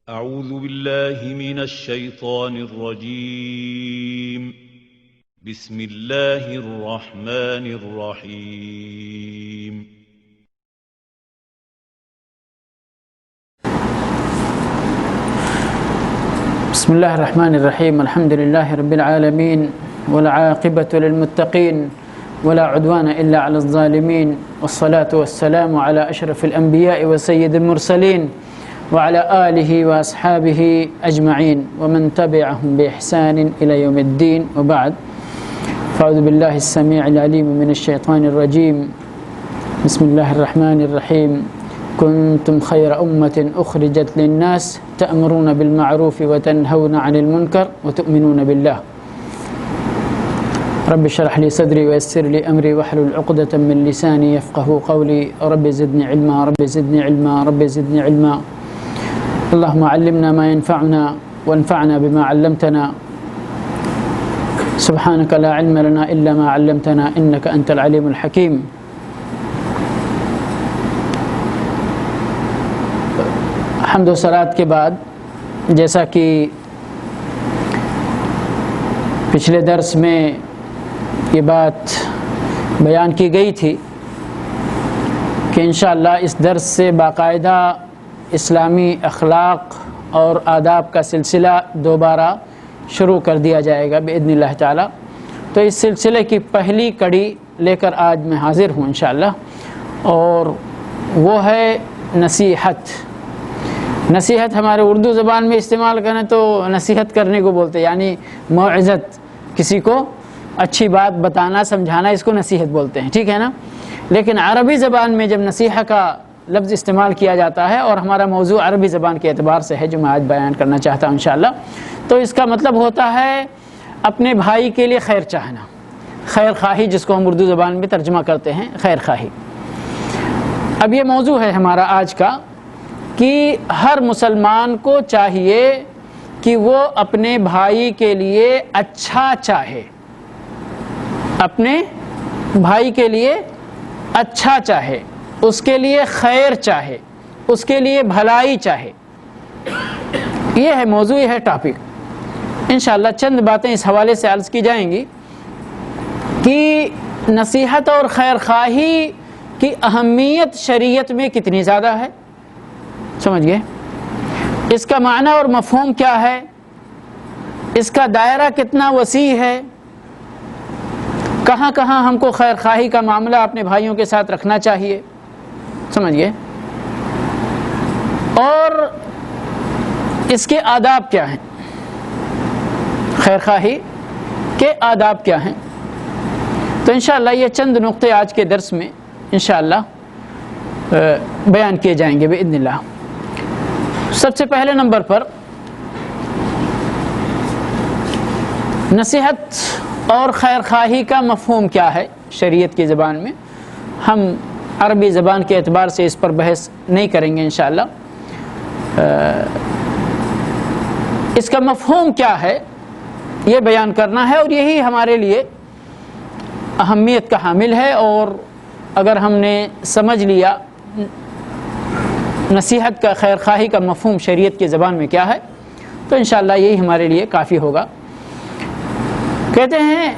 أعوذ بالله من الشيطان الرجيم. بسم الله الرحمن الرحيم. بسم الله الرحمن الرحيم. الحمد لله رب العالمين والعاقبة للمتقين ولا عدوان إلا على الظالمين، والصلاة والسلام على أشرف الأنبياء وسيد المرسلين وعلى آله وأصحابه أجمعين ومن تبعهم بإحسان إلى يوم الدين، وبعد. فأعوذ بالله السميع العليم من الشيطان الرجيم. بسم الله الرحمن الرحيم. كنتم خير أمة أخرجت للناس تأمرون بالمعروف وتنهون عن المنكر وتؤمنون بالله. رب اشرح لي صدري ويسر لي أمري واحلل عقدة من لساني يفقهوا قولي. رب زدني علما، رب زدني علما، رب زدني علما. اللهم علمنا ما ينفعنا وانفعنا بما علمتنا. سبحانك لا علم لنا إلا ما علمتنا إنك أنت العليم الحكيم. حمد و صلات کے بعد، جیسا کہ پچھلے درس میں یہ بات بیان کی گئی تھی کہ انشاءاللہ اس درس سے باقاعدہ اسلامی اخلاق اور آداب کا سلسلہ دوبارہ شروع کر دیا جائے گا بإذن اللہ تعالی. تو اس سلسلے کی پہلی کڑی لے کر آج میں حاضر ہوں انشاءاللہ، اور وہ ہے نصیحت. نصیحت ہمارے اردو زبان میں استعمال کریں تو نصیحت کرنے کو بولتے، یعنی موعظت، کسی کو اچھی بات بتانا، سمجھانا، اس کو نصیحت بولتے ہیں، ٹھیک ہے نا. لیکن عربی زبان میں جب نصیحہ کا لفظ استعمال کیا جاتا ہے، اور ہمارا موضوع عربی زبان کے اعتبار سے ہے جو میں آج بیان کرنا چاہتا ہوں انشاءاللہ، تو اس کا مطلب ہوتا ہے اپنے بھائی کے لیے خیر چاہنا، خیر خواہی، جس کو ہم اردو زبان میں ترجمہ کرتے ہیں خیر خواہی. اب یہ موضوع ہے ہمارا آج کا کہ ہر مسلمان کو چاہیے کہ وہ اپنے بھائی کے لیے اچھا چاہے، اپنے بھائی کے لیے اچھا چاہے، اس کے لیے خیر چاہے، اس کے لیے بھلائی چاہے. یہ ہے موضوع، یہ ہے ٹاپک. انشاءاللہ چند باتیں اس حوالے سے عرض کی جائیں گی کہ نصیحت اور خیر خواہی کی اہمیت شریعت میں کتنی زیادہ ہے، سمجھ گئے؟ اس کا معنی اور مفہوم کیا ہے، اس کا دائرہ کتنا وسیع ہے، کہاں کہاں ہم کو خیر خواہی کا معاملہ اپنے بھائیوں کے ساتھ رکھنا چاہیے، سمجھ گئے؟ اور اس کے آداب کیا ہیں، خیر خواہی کے آداب کیا ہیں. تو انشاءاللہ یہ چند نقطے آج کے درس میں انشاءاللہ بیان کیے جائیں گے بإذن اللہ. سب سے پہلے نمبر پر نصیحت اور خیر خواہی کا مفہوم کیا ہے شریعت کی زبان میں. ہم عربی زبان کے اعتبار سے اس پر بحث نہیں کریں گے انشاءاللہ. اس کا مفہوم کیا ہے یہ بیان کرنا ہے، اور یہی ہمارے لیے اہمیت کا حامل ہے. اور اگر ہم نے سمجھ لیا نصیحت کا، خیر خواہی کا مفہوم شریعت کی زبان میں کیا ہے، تو انشاءاللہ یہی ہمارے لیے کافی ہوگا. کہتے ہیں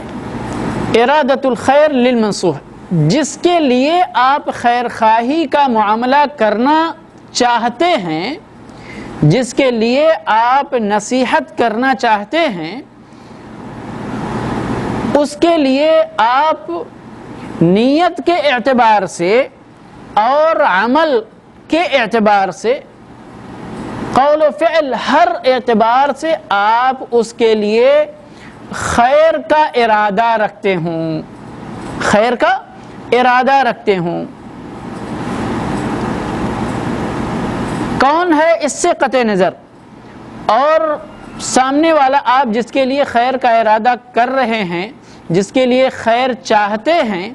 ارادۃ الخیر للمنصوح، جس کے لیے آپ خیر خواہی کا معاملہ کرنا چاہتے ہیں، جس کے لیے آپ نصیحت کرنا چاہتے ہیں، اس کے لیے آپ نیت کے اعتبار سے اور عمل کے اعتبار سے، قول و فعل، ہر اعتبار سے آپ اس کے لیے خیر کا ارادہ رکھتے ہوں، خیر کا ارادہ رکھتے ہوں. کون ہے اس سے قطع نظر، اور سامنے والا آپ جس کے لیے خیر کا ارادہ کر رہے ہیں، جس کے لیے خیر چاہتے ہیں،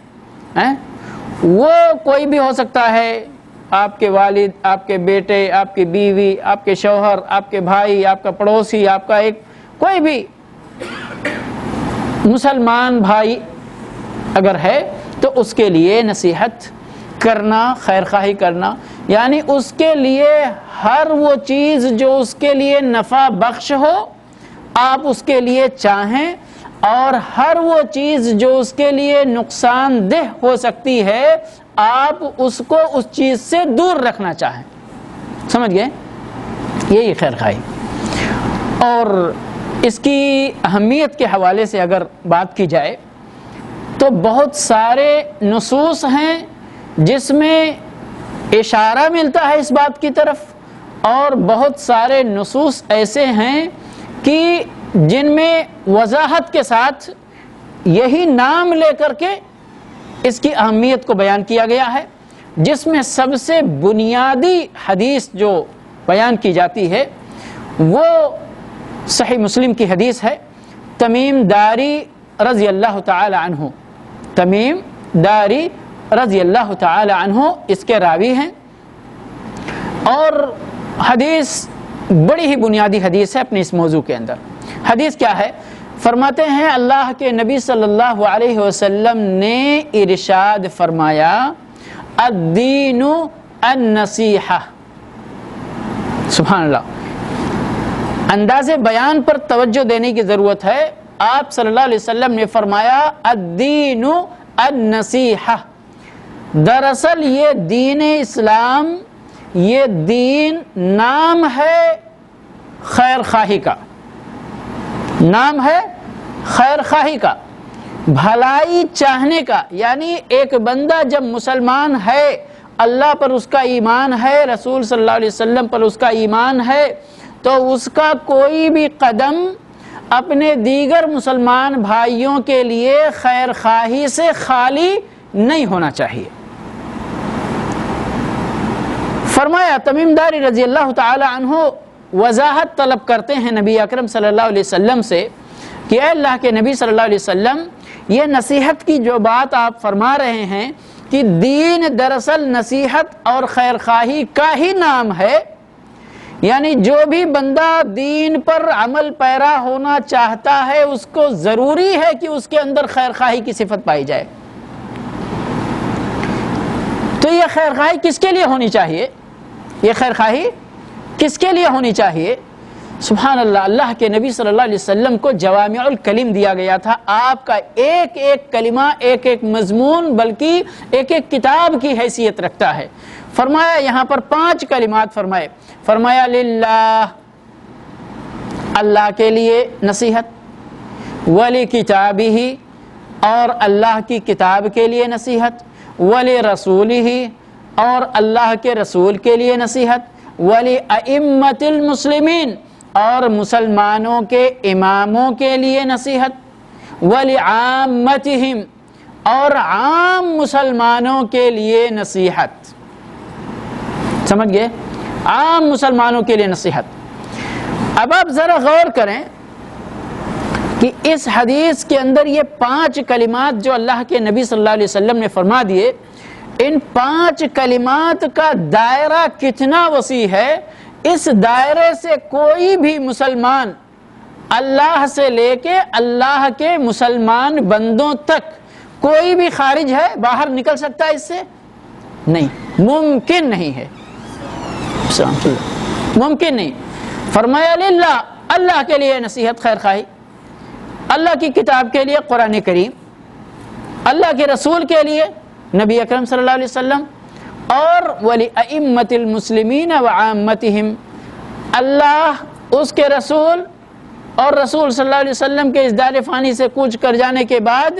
وہ کوئی بھی ہو سکتا ہے، آپ کے والد، آپ کے بیٹے، آپ کی بیوی، آپ کے شوہر، آپ کے بھائی، آپ کا پڑوسی، آپ کا ایک کوئی بھی مسلمان بھائی اگر ہے تو اس کے لیے نصیحت کرنا، خیر خواہی کرنا، یعنی اس کے لیے ہر وہ چیز جو اس کے لیے نفع بخش ہو آپ اس کے لیے چاہیں، اور ہر وہ چیز جو اس کے لیے نقصان دہ ہو سکتی ہے آپ اس کو اس چیز سے دور رکھنا چاہیں۔ سمجھ گئے؟ یہی خیر خواہی۔ اور اس کی اہمیت کے حوالے سے اگر بات کی جائے تو بہت سارے نصوص ہیں جس میں اشارہ ملتا ہے اس بات کی طرف، اور بہت سارے نصوص ایسے ہیں کہ جن میں وضاحت کے ساتھ یہی نام لے کر کے اس کی اہمیت کو بیان کیا گیا ہے، جس میں سب سے بنیادی حدیث جو بیان کی جاتی ہے وہ صحیح مسلم کی حدیث ہے۔ تمیم داری رضی اللہ تعالی عنہ، تمیم داری رضی اللہ تعالی عنہ اس کے راوی ہیں، اور حدیث بڑی ہی بنیادی حدیث ہے اپنے اس موضوع کے اندر۔ حدیث کیا ہے؟ فرماتے ہیں اللہ کے نبی صلی اللہ علیہ وسلم نے ارشاد فرمایا الدین النصیحہ۔ سبحان اللہ، انداز بیان پر توجہ دینے کی ضرورت ہے۔ آپ صلی اللہ علیہ وسلم نے فرمایا الدین النصیحہ، دراصل یہ دین اسلام، یہ دین نام ہے خیر خواہی کا، نام ہے خیر خواہی کا، بھلائی چاہنے کا۔ یعنی ایک بندہ جب مسلمان ہے، اللہ پر اس کا ایمان ہے، رسول صلی اللہ علیہ وسلم پر اس کا ایمان ہے، تو اس کا کوئی بھی قدم اپنے دیگر مسلمان بھائیوں کے لیے خیر خواہی سے خالی نہیں ہونا چاہیے۔ فرمایا تمیم داری رضی اللہ تعالی عنہ وضاحت طلب کرتے ہیں نبی اکرم صلی اللہ علیہ وسلم سے کہ اے اللہ کے نبی صلی اللہ علیہ وسلم، یہ نصیحت کی جو بات آپ فرما رہے ہیں کہ دین دراصل نصیحت اور خیر خواہی کا ہی نام ہے، یعنی جو بھی بندہ دین پر عمل پیرا ہونا چاہتا ہے اس کو ضروری ہے کہ اس کے اندر خیر خواہی کی صفت پائی جائے۔ تو یہ خیر خواہی کس کے لیے ہونی چاہیے؟ یہ خیر خواہی کس کے لیے ہونی چاہیے؟ سبحان اللہ، اللہ کے نبی صلی اللہ علیہ وسلم کو جوامع الکلم دیا گیا تھا۔ آپ کا ایک ایک کلمہ، ایک ایک مضمون، بلکہ ایک ایک کتاب کی حیثیت رکھتا ہے۔ فرمایا یہاں پر 5 کلمات فرمائے، فرمایا للہ، اللہ کے لیے نصیحت، ولی کتابہ، اور اللہ کی کتاب کے لیے نصیحت، ولی رسولہ، اور اللہ کے رسول کے لیے نصیحت، ولی ائمۃ المسلمین، اور مسلمانوں کے اماموں کے لیے نصیحت، ولی عامتہم، اور عام مسلمانوں کے لیے نصیحت۔ سمجھ گئے؟ عام مسلمانوں کے لیے نصیحت۔ اب آپ ذرا غور کریں کہ اس حدیث کے اندر یہ 5 کلمات جو اللہ کے نبی صلی اللہ علیہ وسلم نے فرما دیے، ان 5 کلمات کا دائرہ کتنا وسیع ہے۔ اس دائرے سے کوئی بھی مسلمان اللہ سے لے کے اللہ کے مسلمان بندوں تک کوئی بھی خارج ہے، باہر نکل سکتا ہے اس سے؟ نہیں، ممکن نہیں ہے، ممکن نہیں۔ فرمایا للہ، اللہ کے لیے نصیحت خیر خواہی، اللہ کی کتاب کے لیے قرآن کریم، اللہ کے رسول کے لیے نبی اکرم صلی اللہ علیہ وسلم، اور ولی ائمۃ المسلمین وعامتہم، اللہ، اس کے رسول اور رسول صلی اللہ علیہ وسلم کے اس دار فانی سے کوچ کر جانے کے بعد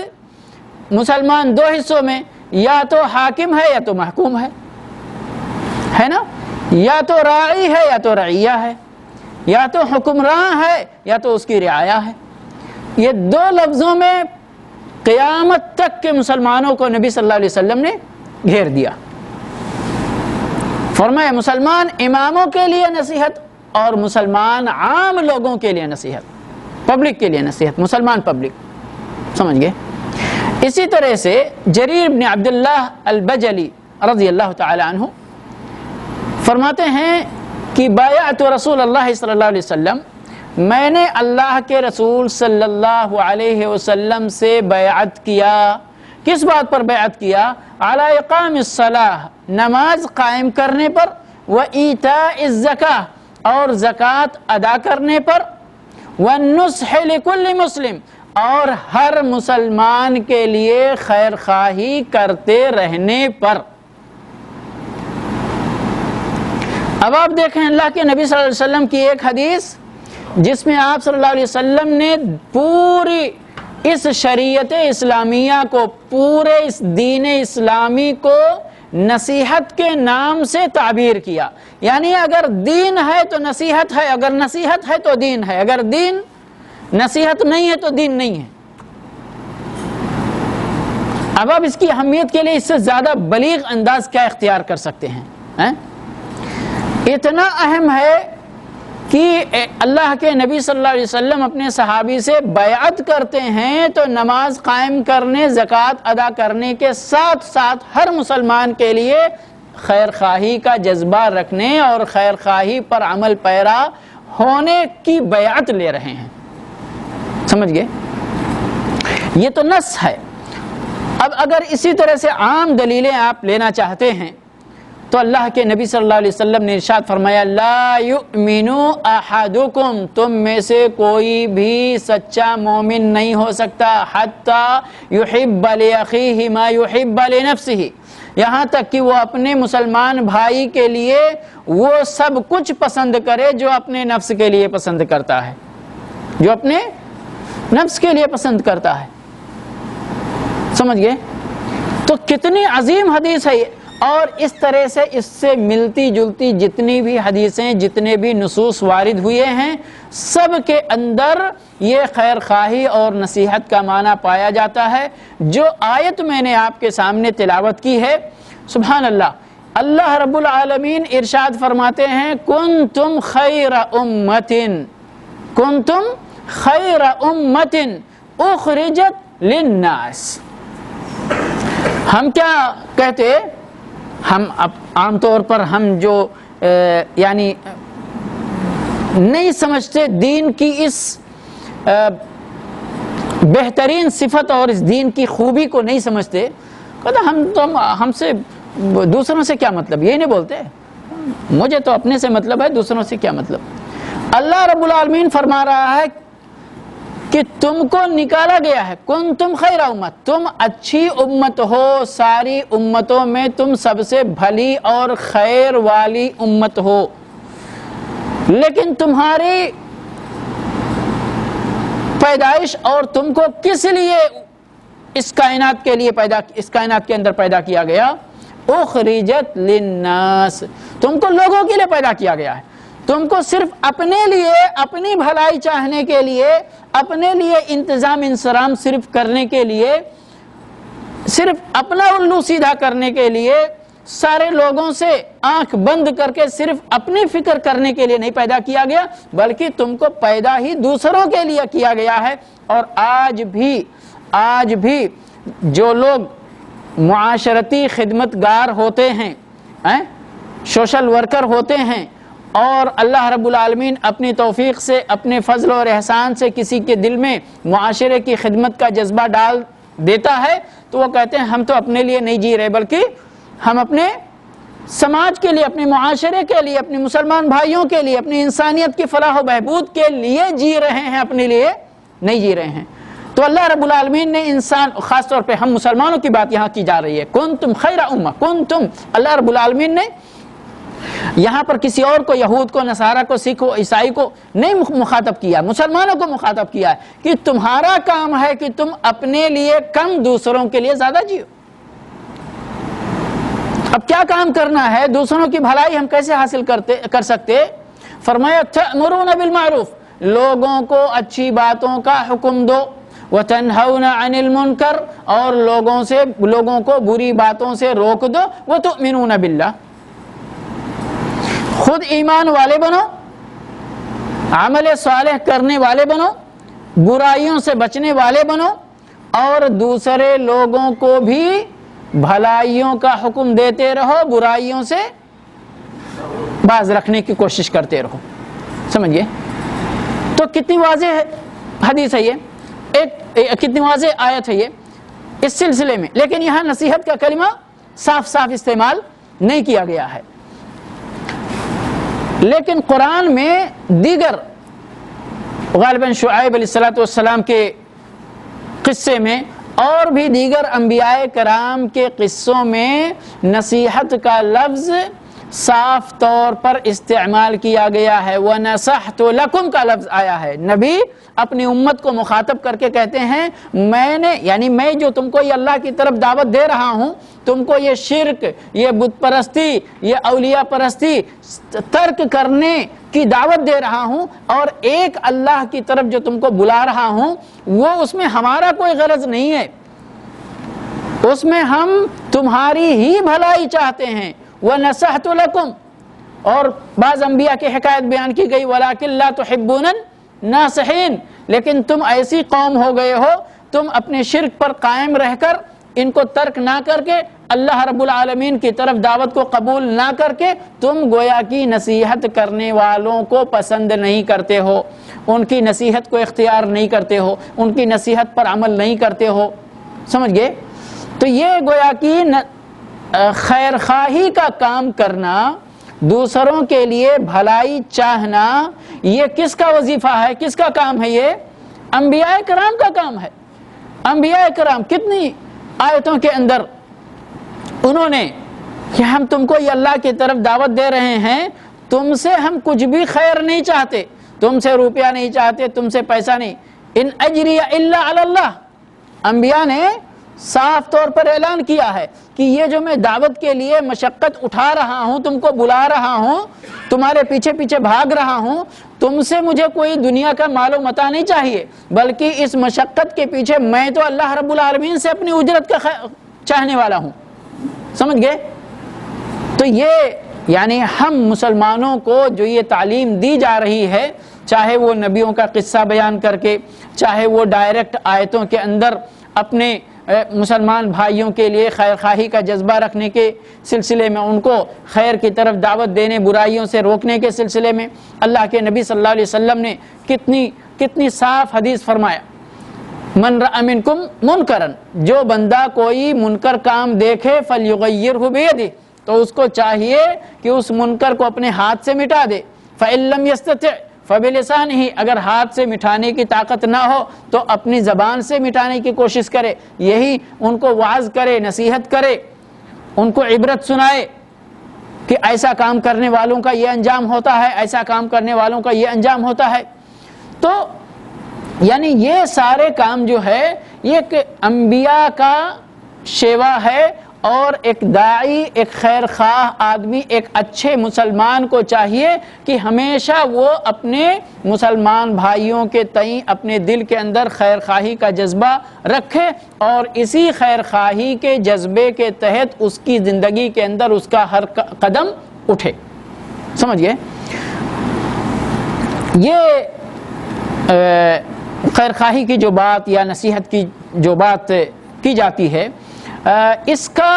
مسلمان 2 حصوں میں، یا تو حاکم ہے یا تو محکوم ہے نا، یا تو راعی ہے یا تو رعیہ ہے، یا تو حکمراں ہے یا تو اس کی رعایا ہے۔ یہ 2 لفظوں میں قیامت تک کے مسلمانوں کو نبی صلی اللہ علیہ وسلم نے گھیر دیا۔ فرمایا مسلمان اماموں کے لیے نصیحت اور مسلمان عام لوگوں کے لیے نصیحت، پبلک کے لیے نصیحت، مسلمان پبلک۔ سمجھ گئے؟ اسی طرح سے جریر بن عبداللہ البجلی رضی اللہ تعالی عنہ فرماتے ہیں کہ بایعت رسول اللہ صلی اللہ علیہ وسلم، میں نے اللہ کے رسول صلی اللہ علیہ وسلم سے بیعت کیا۔ کس بات پر بیعت کیا؟ علی اقام الصلاۃ، نماز قائم کرنے پر، وَإِيتَاءِ الزَّكَاةِ اور زکوٰۃ ادا کرنے پر، وَالنُّصْحِ لِكُلِّ مُسْلِمٍ اور ہر مسلمان کے لیے خیر خواہی کرتے رہنے پر۔ اب آپ دیکھیں اللہ کے نبی صلی اللہ علیہ وسلم کی ایک حدیث جس میں آپ صلی اللہ علیہ وسلم نے پوری اس شریعت اسلامیہ کو، پورے اس دین اسلامی کو نصیحت کے نام سے تعبیر کیا۔ یعنی اگر دین ہے تو نصیحت ہے، اگر نصیحت ہے تو دین ہے، اگر دین نصیحت نہیں ہے تو دین نہیں ہے۔ اب آپ اس کی اہمیت کے لیے اس سے زیادہ بلیغ انداز کیا اختیار کر سکتے ہیں؟ اتنا اہم ہے کہ اللہ کے نبی صلی اللہ علیہ وسلم اپنے صحابی سے بیعت کرتے ہیں تو نماز قائم کرنے، زکوٰۃ ادا کرنے کے ساتھ ساتھ ہر مسلمان کے لیے خیر خواہی کا جذبہ رکھنے اور خیر خواہی پر عمل پیرا ہونے کی بیعت لے رہے ہیں۔ سمجھ گئے؟ یہ تو نص ہے۔ اب اگر اسی طرح سے عام دلیلیں آپ لینا چاہتے ہیں تو اللہ کے نبی صلی اللہ علیہ وسلم نے ارشاد فرمایا، لا یؤمن احدکم، تم میں سے کوئی بھی سچا مومن نہیں ہو سکتا، حتی یحب لاخیہ ما یحب لنفسہ، یہاں تک کہ وہ اپنے مسلمان بھائی کے لیے وہ سب کچھ پسند کرے جو اپنے نفس کے لیے پسند کرتا ہے، جو اپنے نفس کے لیے پسند کرتا ہے۔ سمجھ گئے؟ تو کتنی عظیم حدیث ہے یہ، اور اس طرح سے اس سے ملتی جلتی جتنی بھی حدیثیں، جتنے بھی نصوص وارد ہوئے ہیں، سب کے اندر یہ خیر خواہی اور نصیحت کا معنی پایا جاتا ہے۔ جو آیت میں نے آپ کے سامنے تلاوت کی ہے، سبحان اللہ، اللہ رب العالمین ارشاد فرماتے ہیں، کنتم خیر امت، کنتم خیر امت اخرجت للناس۔ ہم کیا کہتے؟ ہم عام طور پر ہم جو یعنی نہیں سمجھتے دین کی اس بہترین صفت اور اس دین کی خوبی کو نہیں سمجھتے، کہتے ہم سے دوسروں سے کیا مطلب، یہ نہیں بولتے، مجھے تو اپنے سے مطلب ہے، دوسروں سے کیا مطلب۔ اللہ رب العالمین فرما رہا ہے کہ تم کو نکالا گیا ہے، کنتم خیر امت، تم اچھی امت ہو، ساری امتوں میں تم سب سے بھلی اور خیر والی امت ہو، لیکن تمہاری پیدائش اور تم کو کس لیے اس کائنات کے اندر پیدا کیا گیا؟ اخرجت للناس، تم کو لوگوں کے لیے پیدا کیا گیا ہے، تم کو صرف اپنے لیے، اپنی بھلائی چاہنے کے لیے، اپنے لیے انتظام انصرام صرف کرنے کے لیے، صرف اپنا الو سیدھا کرنے کے لیے، سارے لوگوں سے آنکھ بند کر کے صرف اپنی فکر کرنے کے لیے نہیں پیدا کیا گیا، بلکہ تم کو پیدا ہی دوسروں کے لیے کیا گیا ہے۔ اور آج بھی جو لوگ معاشرتی خدمتگار ہوتے ہیں، سوشل ورکر ہوتے ہیں، اور اللہ رب العالمین اپنی توفیق سے، اپنے فضل اور احسان سے کسی کے دل میں معاشرے کی خدمت کا جذبہ ڈال دیتا ہے، تو وہ کہتے ہیں ہم تو اپنے لیے نہیں جی رہے، بلکہ ہم اپنے سماج کے لیے، اپنے معاشرے کے لیے، اپنے مسلمان بھائیوں کے لیے، اپنی انسانیت کی فلاح و بہبود کے لیے جی رہے ہیں، اپنے لیے نہیں جی رہے ہیں۔ تو اللہ رب العالمین نے انسان، خاص طور پہ ہم مسلمانوں کی بات یہاں کی جا رہی ہے، کنتم خیر امہ، کنتم، اللہ رب العالمین نے یہاں پر کسی اور کو، یہود کو، نصارہ کو، سکھ کو، عیسائی کو نہیں مخاطب کیا، مسلمانوں کو مخاطب کیا ہے کہ تمہارا کام ہے کہ تم اپنے لیے کم، دوسروں کے لیے زیادہ جیو۔ اب کیا کام کرنا ہے؟ دوسروں کی بھلائی ہم کیسے حاصل کر سکتے؟ فرمایا تأمرون بالمعروف، لوگوں کو اچھی باتوں کا حکم دو، وتنہون عن المنکر، اور لوگوں کو بری باتوں سے روک دو، وتؤمنون باللہ، خود ایمان والے بنو، عمل صالح کرنے والے بنو، برائیوں سے بچنے والے بنو، اور دوسرے لوگوں کو بھی بھلائیوں کا حکم دیتے رہو، برائیوں سے باز رکھنے کی کوشش کرتے رہو۔ سمجھئے؟ تو کتنی واضح حدیث ہے یہ، کتنی واضح آیت ہے یہ اس سلسلے میں، لیکن یہاں نصیحت کا کلمہ صاف صاف استعمال نہیں کیا گیا ہے۔ لیکن قرآن میں دیگر غالباً شعیب علیہ السلام کے قصے میں اور بھی دیگر انبیاء کرام کے قصوں میں نصیحت کا لفظ صاف طور پر استعمال کیا گیا ہے۔ وَنَصَحْتُ لَكُمْ کا لفظ آیا ہے۔ نبی اپنی امت کو مخاطب کر کے کہتے ہیں میں جو تم کو یہ اللہ کی طرف دعوت دے رہا ہوں، تم کو یہ شرک، یہ بت پرستی، یہ اولیاء پرستی ترک کرنے کی دعوت دے رہا ہوں، اور ایک اللہ کی طرف جو تم کو بلا رہا ہوں وہ اس میں ہمارا کوئی غرض نہیں ہے، اس میں ہم تمہاری ہی بھلائی چاہتے ہیں۔ وَنَصَحْتُ لَكُمْ، اور بعض انبیاء کی حکایت بیان کی گئی وَلَكِنْ لَا تُحِبُّونَ النَّاصِحِينَ، لیکن تم ایسی قوم ہو گئے ہو، تم اپنے شرک پر قائم رہ کر ان کو ترک نہ کر کے اللہ رب العالمین کی طرف دعوت کو قبول نہ کر کے تم گویا کی نصیحت کرنے والوں کو پسند نہیں کرتے ہو، ان کی نصیحت کو اختیار نہیں کرتے ہو، ان کی نصیحت پر عمل نہیں کرتے ہو۔ سمجھ گئے؟ تو یہ گویا کی خیر خواہی کا کام کرنا، دوسروں کے لیے بھلائی چاہنا، یہ کس کا وظیفہ ہے، کس کا کام ہے؟ یہ انبیاء کرام کا کام ہے۔ انبیاء کرام کتنی آیتوں کے اندر انہوں نے کہ ہم تم کو یہ اللہ کی طرف دعوت دے رہے ہیں، تم سے ہم کچھ بھی خیر نہیں چاہتے، تم سے روپیہ نہیں چاہتے، تم سے پیسہ نہیں، ان اجری الا علی اللہ۔ انبیاء نے صاف طور پر اعلان کیا ہے کہ یہ جو میں دعوت کے لیے مشقت اٹھا رہا ہوں، تم کو بلا رہا ہوں، تمہارے پیچھے پیچھے بھاگ رہا ہوں، تم سے مجھے کوئی دنیا کا مال و متاع نہیں چاہیے، بلکہ اس مشقت کے پیچھے میں تو اللہ رب العالمین سے اپنی اجرت کا چاہنے والا ہوں۔ سمجھ گئے؟ تو یہ یعنی ہم مسلمانوں کو جو یہ تعلیم دی جا رہی ہے، چاہے وہ نبیوں کا قصہ بیان کر کے، چاہے وہ ڈائریکٹ آیتوں کے اندر اپنے مسلمان بھائیوں کے لیے خیر خواہی کا جذبہ رکھنے کے سلسلے میں، ان کو خیر کی طرف دعوت دینے، برائیوں سے روکنے کے سلسلے میں، اللہ کے نبی صلی اللہ علیہ وسلم نے کتنی صاف حدیث فرمایا، من رأى منکم منکرا، جو بندہ کوئی منکر کام دیکھے فلیغیرہ بیدہ، تو اس کو چاہیے کہ اس منکر کو اپنے ہاتھ سے مٹا دے، فإن لم يستطع فبلسانہ، اگر ہاتھ سے مٹانے کی طاقت نہ ہو تو اپنی زبان سے مٹانے کی کوشش کرے، یہی ان کو وعظ کرے، نصیحت کرے، ان کو عبرت سنائے کہ ایسا کام کرنے والوں کا یہ انجام ہوتا ہے، ایسا کام کرنے والوں کا یہ انجام ہوتا ہے۔ تو یعنی یہ سارے کام جو ہے یہ ایک انبیاء کا شیوا ہے، اور ایک داعی، ایک خیر خواہ آدمی، ایک اچھے مسلمان کو چاہیے کہ ہمیشہ وہ اپنے مسلمان بھائیوں کے تئیں اپنے دل کے اندر خیر خواہی کا جذبہ رکھے، اور اسی خیر خواہی کے جذبے کے تحت اس کی زندگی کے اندر اس کا ہر قدم اٹھے۔ سمجھ گئے؟ یہ خیر خواہی کی جو بات یا نصیحت کی جو بات کی جاتی ہے، اس کا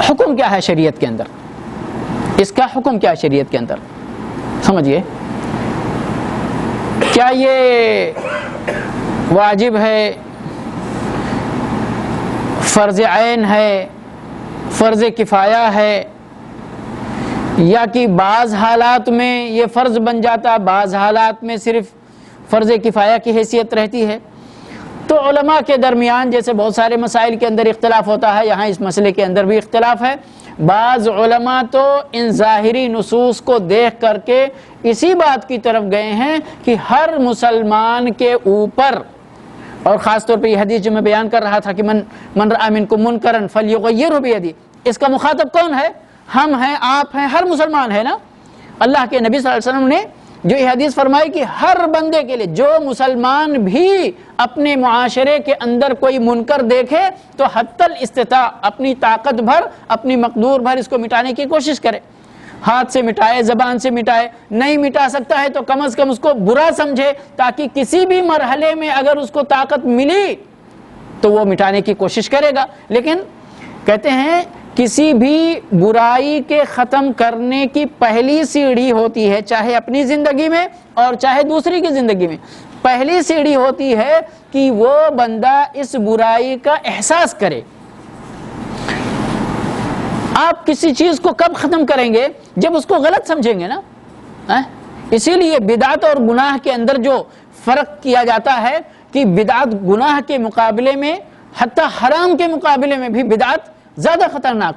حکم کیا ہے شریعت کے اندر؟ اس کا حکم کیا ہے شریعت کے اندر؟ سمجھیے، کیا یہ واجب ہے، فرض عین ہے، فرض کفایہ ہے، یا کہ بعض حالات میں یہ فرض بن جاتا، بعض حالات میں صرف فرض کفایہ کی حیثیت رہتی ہے؟ تو علماء کے درمیان جیسے بہت سارے مسائل کے اندر اختلاف ہوتا ہے، یہاں اس مسئلے کے اندر بھی اختلاف ہے۔ بعض علماء تو ان ظاہری نصوص کو دیکھ کر کے اسی بات کی طرف گئے ہیں کہ ہر مسلمان کے اوپر، اور خاص طور پہ یہ حدیث جو میں بیان کر رہا تھا کہ من رأى منکم منکرا فلیغیرہ بیدہ، اس کا مخاطب کون ہے؟ ہم ہیں، آپ ہیں، ہر مسلمان ہے نا۔ اللہ کے نبی صلی اللہ علیہ وسلم نے جو یہ حدیث فرمائی کہ ہر بندے کے لیے، جو مسلمان بھی اپنے معاشرے کے اندر کوئی منکر دیکھے تو حتی الاستطاع اپنی طاقت بھر، اپنی مقدور بھر اس کو مٹانے کی کوشش کرے، ہاتھ سے مٹائے، زبان سے مٹائے، نہیں مٹا سکتا ہے تو کم از کم اس کو برا سمجھے، تاکہ کسی بھی مرحلے میں اگر اس کو طاقت ملی تو وہ مٹانے کی کوشش کرے گا۔ لیکن کہتے ہیں کسی بھی برائی کے ختم کرنے کی پہلی سیڑھی ہوتی ہے، چاہے اپنی زندگی میں اور چاہے دوسری کی زندگی میں، پہلی سیڑھی ہوتی ہے کہ وہ بندہ اس برائی کا احساس کرے، آپ کسی چیز کو کب ختم کریں گے؟ جب اس کو غلط سمجھیں گے نا. اسی لیے بدعت اور گناہ کے اندر جو فرق کیا جاتا ہے کہ بدعت گناہ کے مقابلے میں، حتی حرام کے مقابلے میں بھی بدعت زیادہ خطرناک.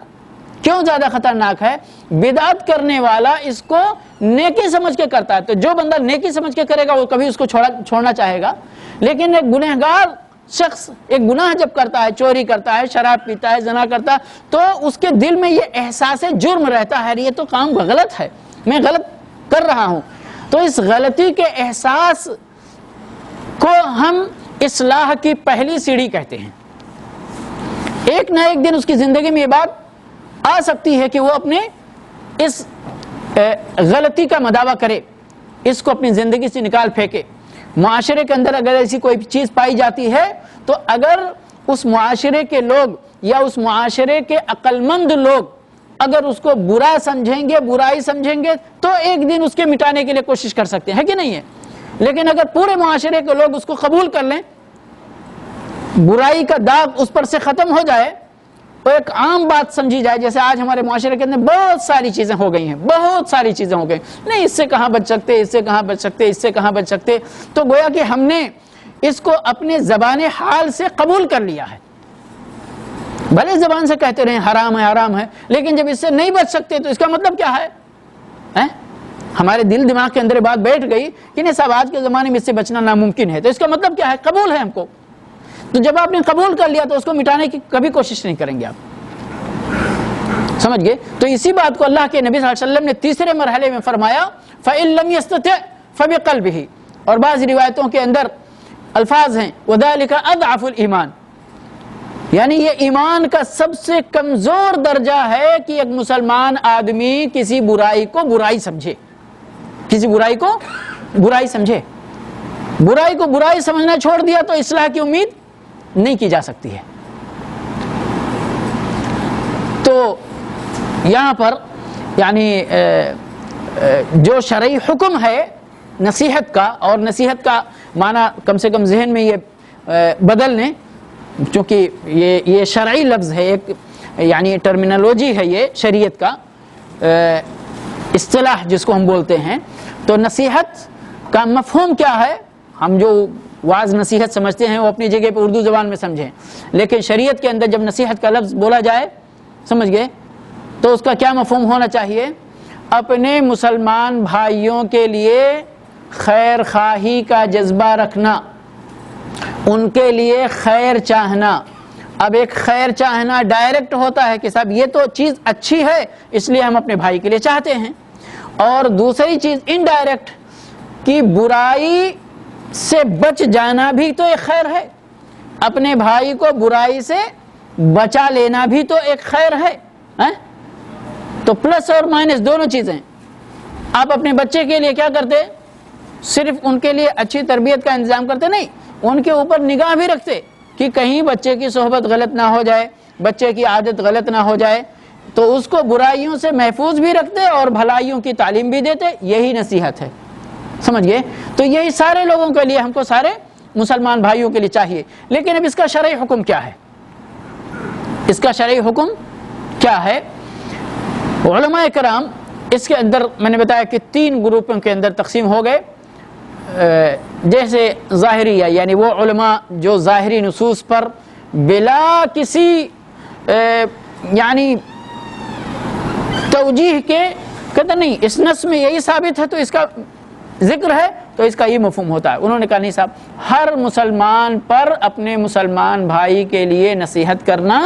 کیوں زیادہ خطرناک ہے؟ بدعت کرنے والا اس کو نیکی سمجھ کے کرتا ہے، تو جو بندہ نیکی سمجھ کے کرے گا وہ کبھی اس کو چھوڑنا چاہے گا. لیکن ایک گنہگار شخص ایک گناہ جب کرتا ہے، چوری کرتا ہے، شراب پیتا ہے، زنا کرتا ہے، تو اس کے دل میں یہ احساس جرم رہتا ہے، یہ تو کام غلط ہے، میں غلط کر رہا ہوں. تو اس غلطی کے احساس کو ہم اصلاح کی پہلی سیڑھی کہتے ہیں. ایک نہ ایک دن اس کی زندگی میں یہ بات آ سکتی ہے کہ وہ اپنے اس غلطی کا مداوع کرے، اس کو اپنی زندگی سے نکال پھینکے. معاشرے کے اندر اگر ایسی کوئی چیز پائی جاتی ہے تو اگر اس معاشرے کے لوگ یا اس معاشرے کے عقل مند لوگ اگر اس کو برا سمجھیں گے، برائی سمجھیں گے، تو ایک دن اس کے مٹانے کے لیے کوشش کر سکتے ہیں، کہ نہیں ہے؟ لیکن اگر پورے معاشرے کے لوگ اس کو قبول کر لیں، برائی کا داغ اس پر سے ختم ہو جائے، تو ایک عام بات سمجھی جائے، جیسے آج ہمارے معاشرے کے اندر بہت ساری چیزیں ہو گئی ہیں، بہت ساری چیزیں ہو گئی، نہیں اس سے کہاں بچ سکتے، اس سے کہاں بچ سکتے، اس سے کہاں بچ سکتے. تو گویا کہ ہم نے اس کو اپنے زبان حال سے قبول کر لیا ہے. بھلے زبان سے کہتے رہے حرام ہے حرام ہے، لیکن جب اس سے نہیں بچ سکتے تو اس کا مطلب کیا ہے؟ ہمارے دل دماغ کے اندر بات بیٹھ گئی کہ نہیں صاحب آج کے زمانے میں اس سے بچنا ناممکن ہے، تو اس کا مطلب کیا ہے؟ قبول ہے ہم کو. تو جب آپ نے قبول کر لیا تو اس کو مٹانے کی کبھی کوشش نہیں کریں گے آپ. سمجھ گئے؟ تو اسی بات کو اللہ کے نبی صلی اللہ علیہ وسلم نے تیسرے مرحلے میں فرمایا فَإِن لَمْ يَسْتَطِعْ فَبِقَلْبِهِ. اور بعض روایتوں کے اندر الفاظ ہیں وَذَلِكَ أَضْعَفُ الْإِيمَانِ، یعنی یہ ایمان کا سب سے کمزور درجہ ہے کہ ایک مسلمان آدمی کسی برائی کو برائی سمجھے، کسی برائی کو برائی سمجھے. برائی کو برائی سمجھنا چھوڑ دیا تو اصلاح کی امید نہیں کی جا سکتی ہے. تو یہاں پر یعنی جو شرعی حکم ہے نصیحت کا، اور نصیحت کا معنی کم سے کم ذہن میں یہ بدل لیں، چونکہ یہ شرعی لفظ ہے، ایک یعنی ٹرمینالوجی ہے یہ شریعت کا اصطلاح جس کو ہم بولتے ہیں. تو نصیحت کا مفہوم کیا ہے؟ ہم جو واعظ نصیحت سمجھتے ہیں وہ اپنی جگہ پہ اردو زبان میں سمجھیں، لیکن شریعت کے اندر جب نصیحت کا لفظ بولا جائے، سمجھ گئے، تو اس کا کیا مفہوم ہونا چاہیے؟ اپنے مسلمان بھائیوں کے لیے خیر خواہی کا جذبہ رکھنا، ان کے لیے خیر چاہنا. اب ایک خیر چاہنا ڈائریکٹ ہوتا ہے کہ صاحب یہ تو چیز اچھی ہے اس لیے ہم اپنے بھائی کے لیے چاہتے ہیں، اور دوسری چیز انڈائریکٹ کہ برائی سے بچ جانا بھی تو ایک خیر ہے، اپنے بھائی کو برائی سے بچا لینا بھی تو ایک خیر ہے. تو پلس اور مائنس دونوں چیزیں. آپ اپنے بچے کے لیے کیا کرتے؟ صرف ان کے لیے اچھی تربیت کا انتظام کرتے نہیں، ان کے اوپر نگاہ بھی رکھتے کہ کہیں بچے کی صحبت غلط نہ ہو جائے، بچے کی عادت غلط نہ ہو جائے، تو اس کو برائیوں سے محفوظ بھی رکھتے اور بھلائیوں کی تعلیم بھی دیتے. یہی نصیحت ہے، سمجھ گئے؟ تو یہی سارے لوگوں کے لیے، ہم کو سارے مسلمان بھائیوں کے لیے چاہیے. لیکن اب اس کا شرعی حکم کیا ہے؟ اس کا شرعی حکم کیا ہے؟ علماء کرام اس کے اندر میں نے بتایا کہ 3 گروپوں کے اندر تقسیم ہو گئے. جیسے ظاہریہ، یعنی وہ علماء جو ظاہری نصوص پر بلا کسی یعنی توجیہ کے کہتے نہیں اس نص میں یہی ثابت ہے تو اس کا ذکر ہے تو اس کا یہ مفہوم ہوتا ہے. انہوں نے کہا نہیں صاحب، ہر مسلمان پر اپنے مسلمان بھائی کے لیے نصیحت کرنا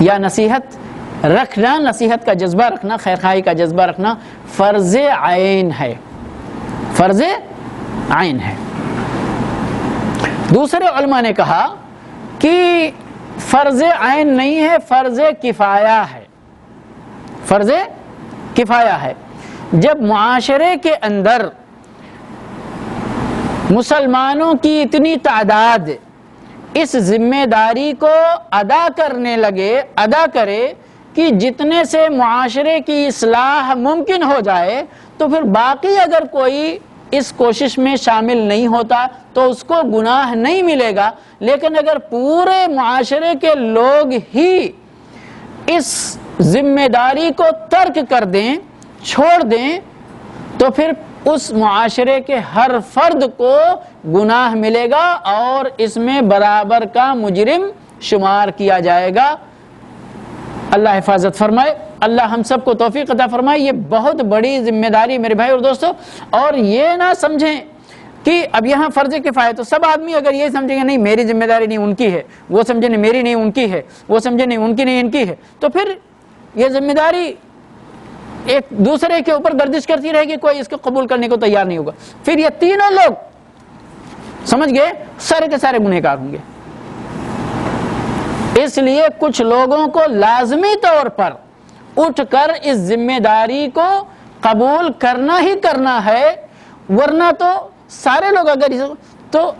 یا نصیحت رکھنا، نصیحت کا جذبہ رکھنا، خیرخواہی کا جذبہ رکھنا فرض عین ہے، فرض عین ہے. دوسرے علماء نے کہا کہ فرض عین نہیں ہے، فرض کفایہ ہے، فرض کفایہ ہے. جب معاشرے کے اندر مسلمانوں کی اتنی تعداد اس ذمہ داری کو ادا کرنے لگے، ادا کرے کہ جتنے سے معاشرے کی اصلاح ممکن ہو جائے، تو پھر باقی اگر کوئی اس کوشش میں شامل نہیں ہوتا تو اس کو گناہ نہیں ملے گا. لیکن اگر پورے معاشرے کے لوگ ہی اس ذمہ داری کو ترک کر دیں، چھوڑ دیں، تو پھر اس معاشرے کے ہر فرد کو گناہ ملے گا اور اس میں برابر کا مجرم شمار کیا جائے گا۔ اللہ حفاظت فرمائے، اللہ ہم سب کو توفیق عطا فرمائے۔ یہ بہت بڑی ذمہ داری میرے بھائی اور دوستو، اور یہ نہ سمجھیں کہ اب یہاں فرض کفایہ، تو سب آدمی اگر یہ سمجھیں گے نہیں میری ذمہ داری نہیں ان کی ہے، وہ سمجھے نہیں میری نہیں ان کی ہے، وہ سمجھے نہیں ان کی نہیں ان کی ہے، تو پھر یہ ذمہ داری ایک دوسرے کے اوپر گردش کرتی رہے گی، کوئی اس کو قبول کرنے کو تیار نہیں ہوگا۔ پھر یہ تینوں لوگ سمجھ گئے سارے کے سارے گنہگار ہوں گے۔ اس لیے کچھ لوگوں کو لازمی طور پر اٹھ کر اس ذمہ داری کو قبول کرنا ہی کرنا ہے، ورنہ تو سارے لوگ اگر تو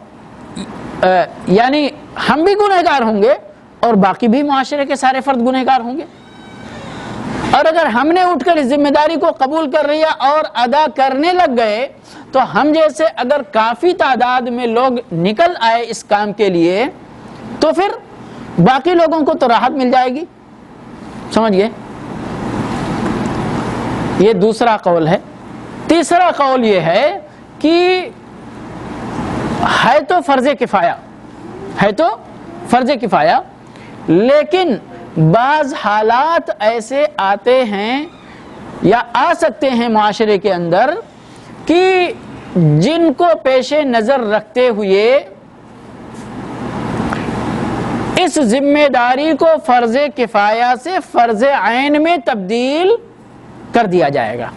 یعنی ہم بھی گنہگار ہوں گے اور باقی بھی معاشرے کے سارے فرد گنہگار ہوں گے۔ اور اگر ہم نے اٹھ کر اس ذمہ داری کو قبول کر لیا اور ادا کرنے لگ گئے تو ہم جیسے اگر کافی تعداد میں لوگ نکل آئے اس کام کے لیے تو پھر باقی لوگوں کو تو راحت مل جائے گی، سمجھ گئے؟ یہ دوسرا قول ہے۔ تیسرا قول یہ ہے کہ ہے تو فرض کفایہ، ہے تو فرض کفایہ، لیکن بعض حالات ایسے آتے ہیں یا آ سکتے ہیں معاشرے کے اندر کہ جن کو پیش نظر رکھتے ہوئے اس ذمہ داری کو فرض کفایہ سے فرض عین میں تبدیل کر دیا جائے گا۔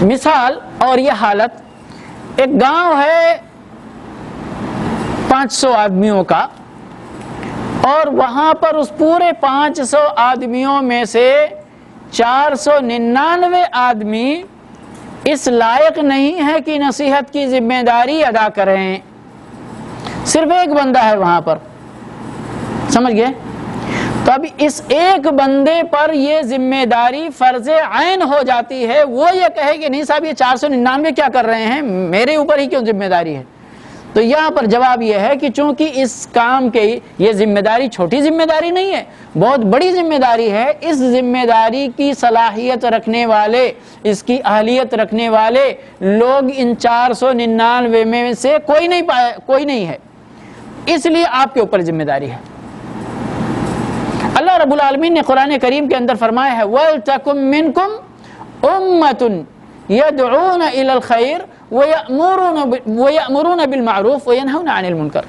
مثال اور یہ حالت، ایک گاؤں ہے 500 آدمیوں کا، اور وہاں پر اس پورے 500 آدمیوں میں سے 499 آدمی اس لائق نہیں ہے کہ نصیحت کی ذمہ داری ادا کریں، صرف ایک بندہ ہے وہاں پر، سمجھ گئے؟ تو اب اس ایک بندے پر یہ ذمہ داری فرض عین ہو جاتی ہے، وہ یہ کہے کہ نہیں صاحب یہ 499 کیا کر رہے ہیں، میرے اوپر ہی کیوں ذمہ داری ہے؟ تو یہاں پر جواب یہ ہے کہ چونکہ اس کام کے یہ ذمہ داری چھوٹی ذمہ داری نہیں ہے، بہت بڑی ذمہ داری ہے، اس ذمہ داری کی صلاحیت رکھنے والے، اس کی اہلیت رکھنے والے لوگ ان 499 میں سے کوئی نہیں ہے، اس لیے آپ کے اوپر ذمہ داری ہے۔ اللہ رب العالمین نے قرآن کریم کے اندر فرمایا ہے وَلْتَكُمْ مِنْكُمْ أُمَّةٌ يَدْعُونَ إِلَى الْخَيْرِ وَيَأْمُرُونَ بِالْمَعْرُوفِ وَيَنْهَوْنَ عَنِ الْمُنْكَرِ،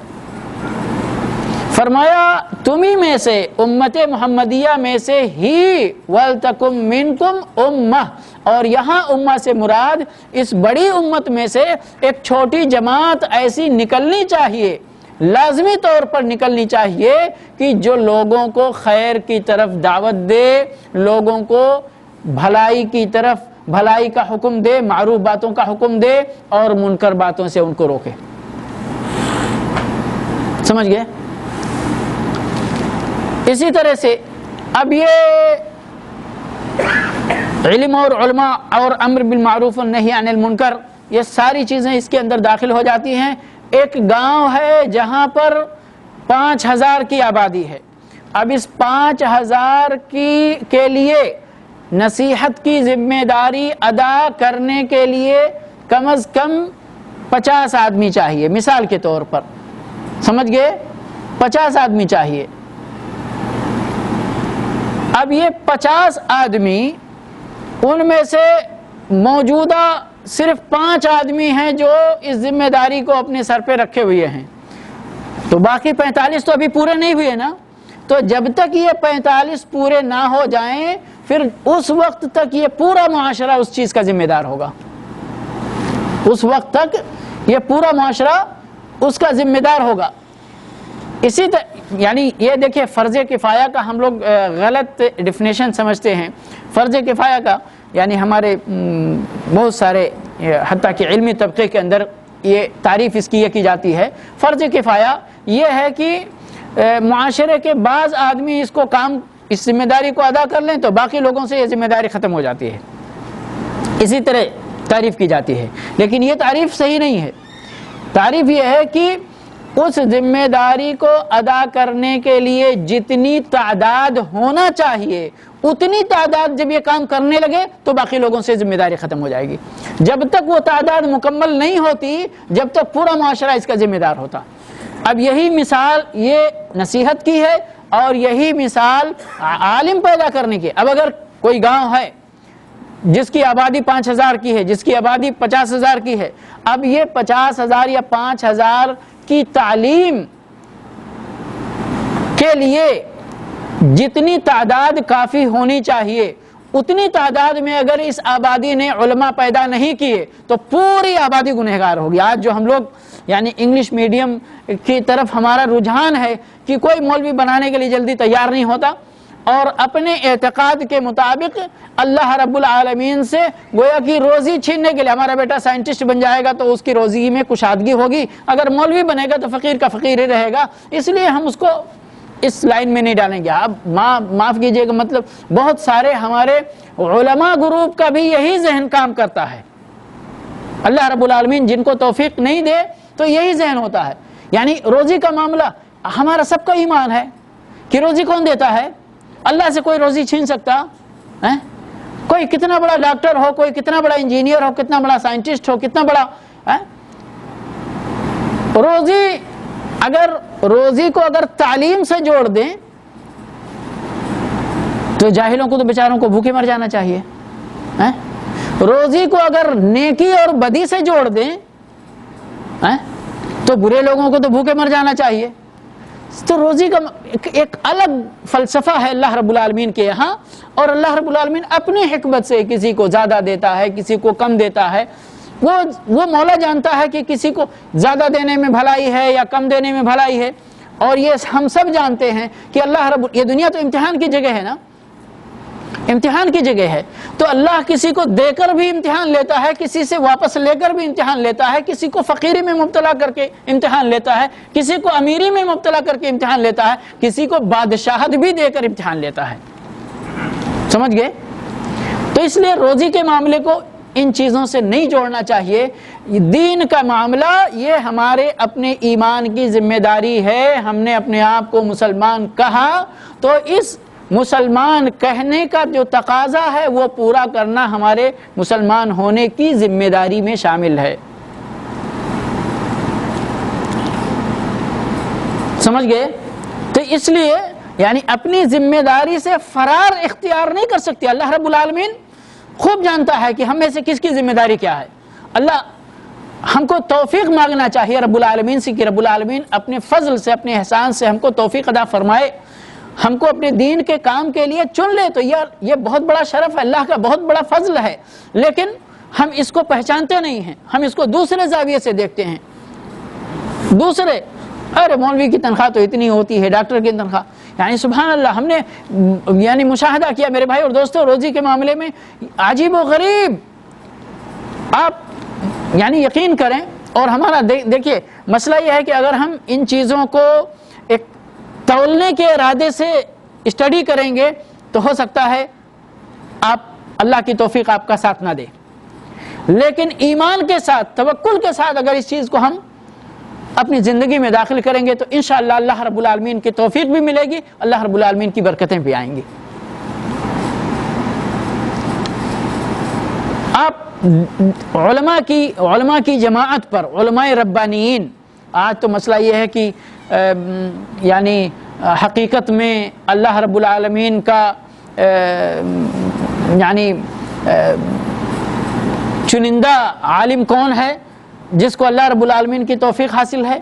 فرمایا تمہیں میں سے، امت محمدیہ میں سے ہی، وَلْتَكُمْ مِنْكُمْ أُمَّةٌ، اور یہاں امہ سے مراد اس بڑی امت میں سے ایک چھوٹی جماعت ایسی نکلنی چاہیے، لازمی طور پر نکلنی چاہیے کہ جو لوگوں کو خیر کی طرف دعوت دے، لوگوں کو بھلائی کی طرف بھلائی کا حکم دے، معروف باتوں کا حکم دے اور منکر باتوں سے ان کو روکے، سمجھ گئے؟ اسی طرح سے اب یہ علم اور علماء اور امر بالمعروف والنہی عن المنکر، یہ ساری چیزیں اس کے اندر داخل ہو جاتی ہیں۔ ایک گاؤں ہے جہاں پر 5000 کی آبادی ہے، اب اس 5000 کے لیے نصیحت کی ذمہ داری ادا کرنے کے لیے کم از کم 50 آدمی چاہیے، مثال کے طور پر، سمجھ گئے؟ 50 آدمی چاہیے۔ اب یہ 50 آدمی، ان میں سے موجودہ صرف 5 آدمی ہیں جو اس ذمہ داری کو اپنے سر پہ رکھے ہوئے ہیں، تو باقی 45 تو ابھی پورے نہیں ہوئے نا، تو جب تک یہ 45 پورے نہ ہو جائیں پھر اس وقت تک یہ پورا معاشرہ اس چیز کا ذمہ دار ہوگا، اس وقت تک یہ پورا معاشرہ اس کا ذمہ دار ہوگا۔ اسی طرح یعنی یہ دیکھیں فرض کفایہ کا ہم لوگ غلط ڈیفینیشن سمجھتے ہیں۔ فرض کفایہ کا یعنی ہمارے بہت سارے حتیٰ کہ علمی طبقے کے اندر یہ تعریف اس کی یہ کی جاتی ہے، فرض کفایہ یہ ہے کہ معاشرے کے بعض آدمی اس ذمہ داری کو ادا کر لیں تو باقی لوگوں سے یہ ذمہ داری ختم ہو جاتی ہے، اسی طرح تعریف کی جاتی ہے، لیکن یہ تعریف صحیح نہیں ہے۔ تعریف یہ ہے کہ اس ذمہ داری کو ادا کرنے کے لیے جتنی تعداد ہونا چاہیے اتنی تعداد جب یہ کام کرنے لگے تو باقی لوگوں سے ذمہ داری ختم ہو جائے گی. جب تک وہ تعداد مکمل نہیں ہوتی جب تک پورا معاشرہ اس کا ذمہ دار ہوتا. اب یہی مثال یہ نصیحت کی ہے اور یہی مثال عالم پیدا کرنے کی. اب اگر کوئی گاؤں ہے جس کی آبادی 5,000 کی ہے, جس کی آبادی 50,000 کی ہے, اب یہ 50,000 یا 5,000 کی تعلیم کے لیے جتنی تعداد کافی ہونی چاہیے اتنی تعداد میں اگر اس آبادی نے علماء پیدا نہیں کیے تو پوری آبادی گنہگار ہوگی. آج جو ہم لوگ یعنی انگلش میڈیم کی طرف ہمارا رجحان ہے کہ کوئی مولوی بنانے کے لیے جلدی تیار نہیں ہوتا اور اپنے اعتقاد کے مطابق اللہ رب العالمین سے گویا کہ روزی چھیننے کے لیے ہمارا بیٹا سائنٹسٹ بن جائے گا تو اس کی روزی میں کشادگی ہوگی, اگر مولوی بنے گا تو فقیر کا فقیر ہی رہے گا, اس لیے ہم اس کو اس لائن میں نہیں ڈالیں گے. اب معاف کیجئے گا, مطلب بہت سارے ہمارے علماء گروپ کا بھی یہی ذہن کام کرتا ہے. اللہ رب العالمین جن کو توفیق نہیں دے تو یہی ذہن ہوتا ہے. یعنی روزی کا معاملہ ہمارا سب کا ایمان ہے کہ روزی کون دیتا ہے؟ اللہ سے کوئی روزی چھین سکتا ہے؟ کوئی کتنا بڑا ڈاکٹر ہو, کوئی کتنا بڑا انجینئر ہو, کتنا بڑا سائنٹسٹ ہو, کتنا بڑا روزی اگر روزی کو اگر تعلیم سے جوڑ دیں تو جاہلوں کو تو بیچاروں کو بھوکے مر جانا چاہیے. روزی کو اگر نیکی اور بدی سے جوڑ دیں تو برے لوگوں کو تو بھوکے مر جانا چاہیے. تو روزی کا ایک الگ فلسفہ ہے اللہ رب العالمین کے یہاں, اور اللہ رب العالمین اپنی حکمت سے کسی کو زیادہ دیتا ہے, کسی کو کم دیتا ہے. وہ مولا جانتا ہے کہ کسی کو زیادہ دینے میں بھلائی ہے یا کم دینے میں بھلائی ہے. اور یہ ہم سب جانتے ہیں کہ یہ دنیا تو امتحان کی جگہ ہے نا, امتحان کی جگہ ہے. تو اللہ کسی کو دے کر بھی امتحان لیتا ہے, کسی سے واپس لے کر بھی امتحان لیتا ہے, کسی کو فقیری میں مبتلا کر کے امتحان لیتا ہے, کسی کو امیری میں مبتلا کر کے امتحان لیتا ہے, کسی کو بادشاہت بھی دے کر امتحان لیتا ہے. سمجھ گئے؟ تو اس لیے روزی کے معاملے کو ان چیزوں سے نہیں جوڑنا چاہیے. دین کا معاملہ یہ ہمارے اپنے ایمان کی ذمہ داری ہے. ہم نے اپنے آپ کو مسلمان کہا تو اس مسلمان کہنے کا جو تقاضا ہے وہ پورا کرنا ہمارے مسلمان ہونے کی ذمہ داری میں شامل ہے. سمجھ گئے؟ تو اس لیے یعنی اپنی ذمہ داری سے فرار اختیار نہیں کر سکتے. اللہ رب العالمین خوب جانتا ہے کہ ہم میں سے کس کی ذمہ داری کیا ہے. اللہ ہم کو توفیق مانگنا چاہیے رب العالمین سے کہ رب العالمین اپنے فضل سے, اپنے احسان سے ہم کو توفیق عطا فرمائے, ہم کو اپنے دین کے کام کے لیے چن لے. تو یہ بہت بڑا شرف ہے, اللہ کا بہت بڑا فضل ہے, لیکن ہم اس کو پہچانتے نہیں ہیں. ہم اس کو دوسرے زاویے سے دیکھتے ہیں. ارے مولوی کی تنخواہ تو اتنی ہوتی ہے, ڈاکٹر کی تنخواہ, یعنی سبحان اللہ. ہم نے یعنی مشاہدہ کیا میرے بھائی اور دوستوں, روزی کے معاملے میں عجیب و غریب. آپ یعنی یقین کریں, اور ہمارا دیکھیے مسئلہ یہ ہے کہ اگر ہم ان چیزوں کو ایک تولنے کے ارادے سے اسٹڈی کریں گے تو ہو سکتا ہے اللہ کی توفیق آپ کا ساتھ نہ دے, لیکن ایمان کے ساتھ, توکل کے ساتھ اگر اس چیز کو ہم اپنی زندگی میں داخل کریں گے تو انشاءاللہ اللہ رب العالمین کی توفیق بھی ملے گی, اللہ رب العالمین کی برکتیں بھی آئیں گی. آپ علماء کی جماعت پر, علماء ربانیین, آج تو مسئلہ یہ ہے کہ یعنی حقیقت میں اللہ رب العالمین کا یعنی چنندہ عالم کون ہے جس کو اللہ رب العالمین کی توفیق حاصل ہے,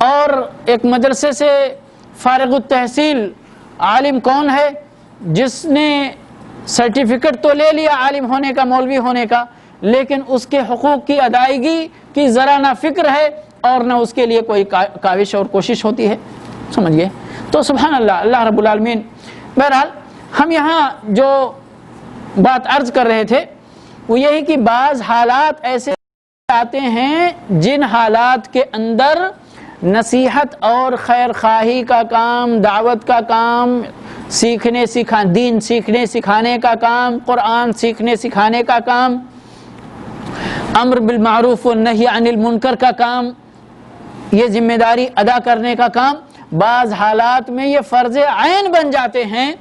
اور ایک مدرسے سے فارغ التحصیل عالم کون ہے جس نے سرٹیفکیٹ تو لے لیا عالم ہونے کا, مولوی ہونے کا, لیکن اس کے حقوق کی ادائیگی کی ذرا نہ فکر ہے اور نہ اس کے لیے کوئی کاوش اور کوشش ہوتی ہے. سمجھ گئے؟ تو سبحان اللہ, اللہ رب العالمین. بہرحال ہم یہاں جو بات عرض کر رہے تھے وہ یہی کہ بعض حالات ایسے آتے ہیں جن حالات کے اندر نصیحت اور خیر خواہی کا کام, دعوت کا کام, دین سیکھنے سکھانے کا کام, قرآن سیکھنے سکھانے کا کام, امر بالمعروف والنہی عن المنکر کا کام, یہ ذمہ داری ادا کرنے کا کام بعض حالات میں یہ فرض عین بن جاتے ہیں،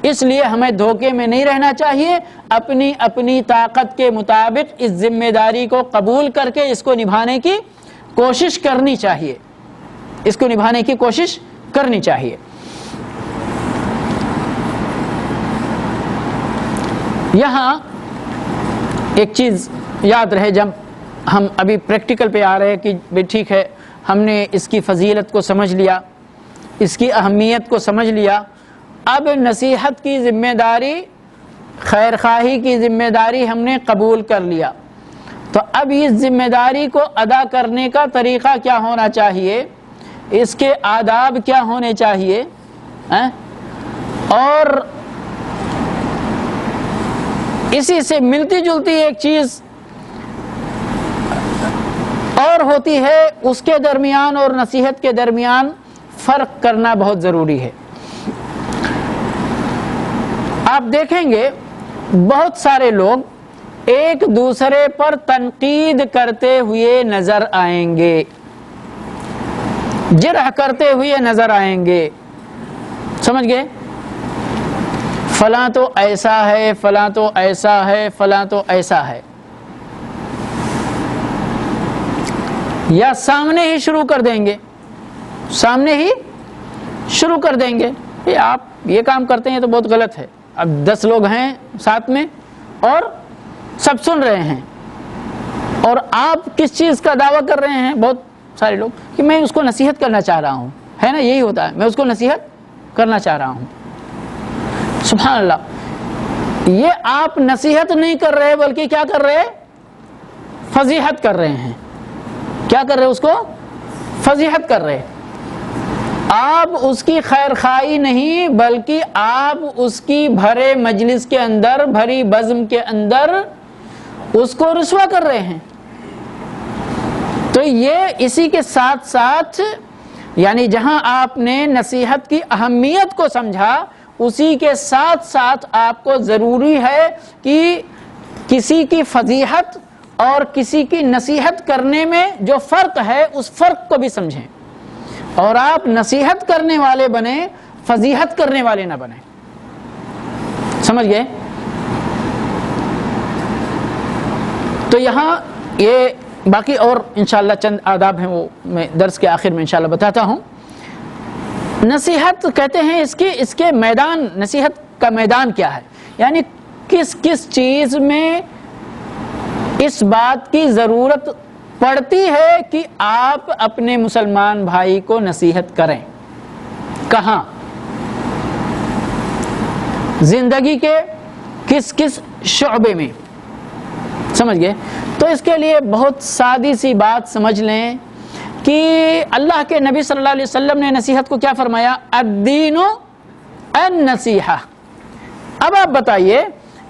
اس لیے ہمیں دھوکے میں نہیں رہنا چاہیے، اپنی طاقت کے مطابق اس ذمہ داری کو قبول کر کے اس کو نبھانے کی کوشش کرنی چاہیے، اس کو نبھانے کی کوشش کرنی چاہیے۔ یہاں ایک چیز یاد رہے، جب ہم ابھی پریکٹیکل پہ آ رہے ہیں کہ بھئی ٹھیک ہے ہم نے اس کی فضیلت کو سمجھ لیا، اس کی اہمیت کو سمجھ لیا، اب نصیحت کی ذمہ داری، خیر خواہی کی ذمہ داری ہم نے قبول کر لیا، تو اب اس ذمہ داری کو ادا کرنے کا طریقہ کیا ہونا چاہیے، اس کے آداب کیا ہونے چاہیے، اور اسی سے ملتی جلتی ایک چیز اور ہوتی ہے، اس کے درمیان اور نصیحت کے درمیان فرق کرنا بہت ضروری ہے۔ آپ دیکھیں گے بہت سارے لوگ ایک دوسرے پر تنقید کرتے ہوئے نظر آئیں گے، جرح کرتے ہوئے نظر آئیں گے، سمجھ گئے؟ فلاں تو ایسا ہے، فلاں تو ایسا ہے، فلاں تو ایسا ہے، یا سامنے ہی شروع کر دیں گے، سامنے ہی شروع کر دیں گے کہ آپ یہ کام کرتے ہیں تو بہت غلط ہے۔ اب 10 لوگ ہیں ساتھ میں اور سب سن رہے ہیں، اور آپ کس چیز کا دعویٰ کر رہے ہیں، بہت سارے لوگ، کہ میں اس کو نصیحت کرنا چاہ رہا ہوں، ہے نا، یہی ہوتا ہے، میں اس کو نصیحت کرنا چاہ رہا ہوں۔ سبحان اللہ، یہ آپ نصیحت نہیں کر رہے بلکہ کیا کر رہے، فضیحت کر رہے ہیں۔ کیا کر رہے، اس کو فضیحت کر رہے، آپ اس کی خیر خواہی نہیں بلکہ آپ اس کی بھرے مجلس کے اندر، بھری بزم کے اندر اس کو رسوا کر رہے ہیں۔ تو یہ اسی کے ساتھ ساتھ، یعنی جہاں آپ نے نصیحت کی اہمیت کو سمجھا، اسی کے ساتھ ساتھ آپ کو ضروری ہے کہ کسی کی فضیحت اور کسی کی نصیحت کرنے میں جو فرق ہے اس فرق کو بھی سمجھیں، اور آپ نصیحت کرنے والے بنیں، فضیحت کرنے والے نہ بنیں۔ سمجھ گئے؟ تو یہاں یہ باقی اور انشاءاللہ چند آداب ہیں، وہ میں درس کے آخر میں انشاءاللہ بتاتا ہوں۔ نصیحت کہتے ہیں اس کے میدان، نصیحت کا میدان کیا ہے، یعنی کس کس چیز میں اس بات کی ضرورت پڑتی ہے کہ آپ اپنے مسلمان بھائی کو نصیحت کریں، کہاں، زندگی کے کس کس شعبے میں، سمجھ گئے؟ تو اس کے لیے بہت سادی سی بات سمجھ لیں کہ اللہ کے نبی صلی اللہ علیہ وسلم نے نصیحت کو کیا فرمایا، الدین النصیحہ۔ اب آپ بتائیے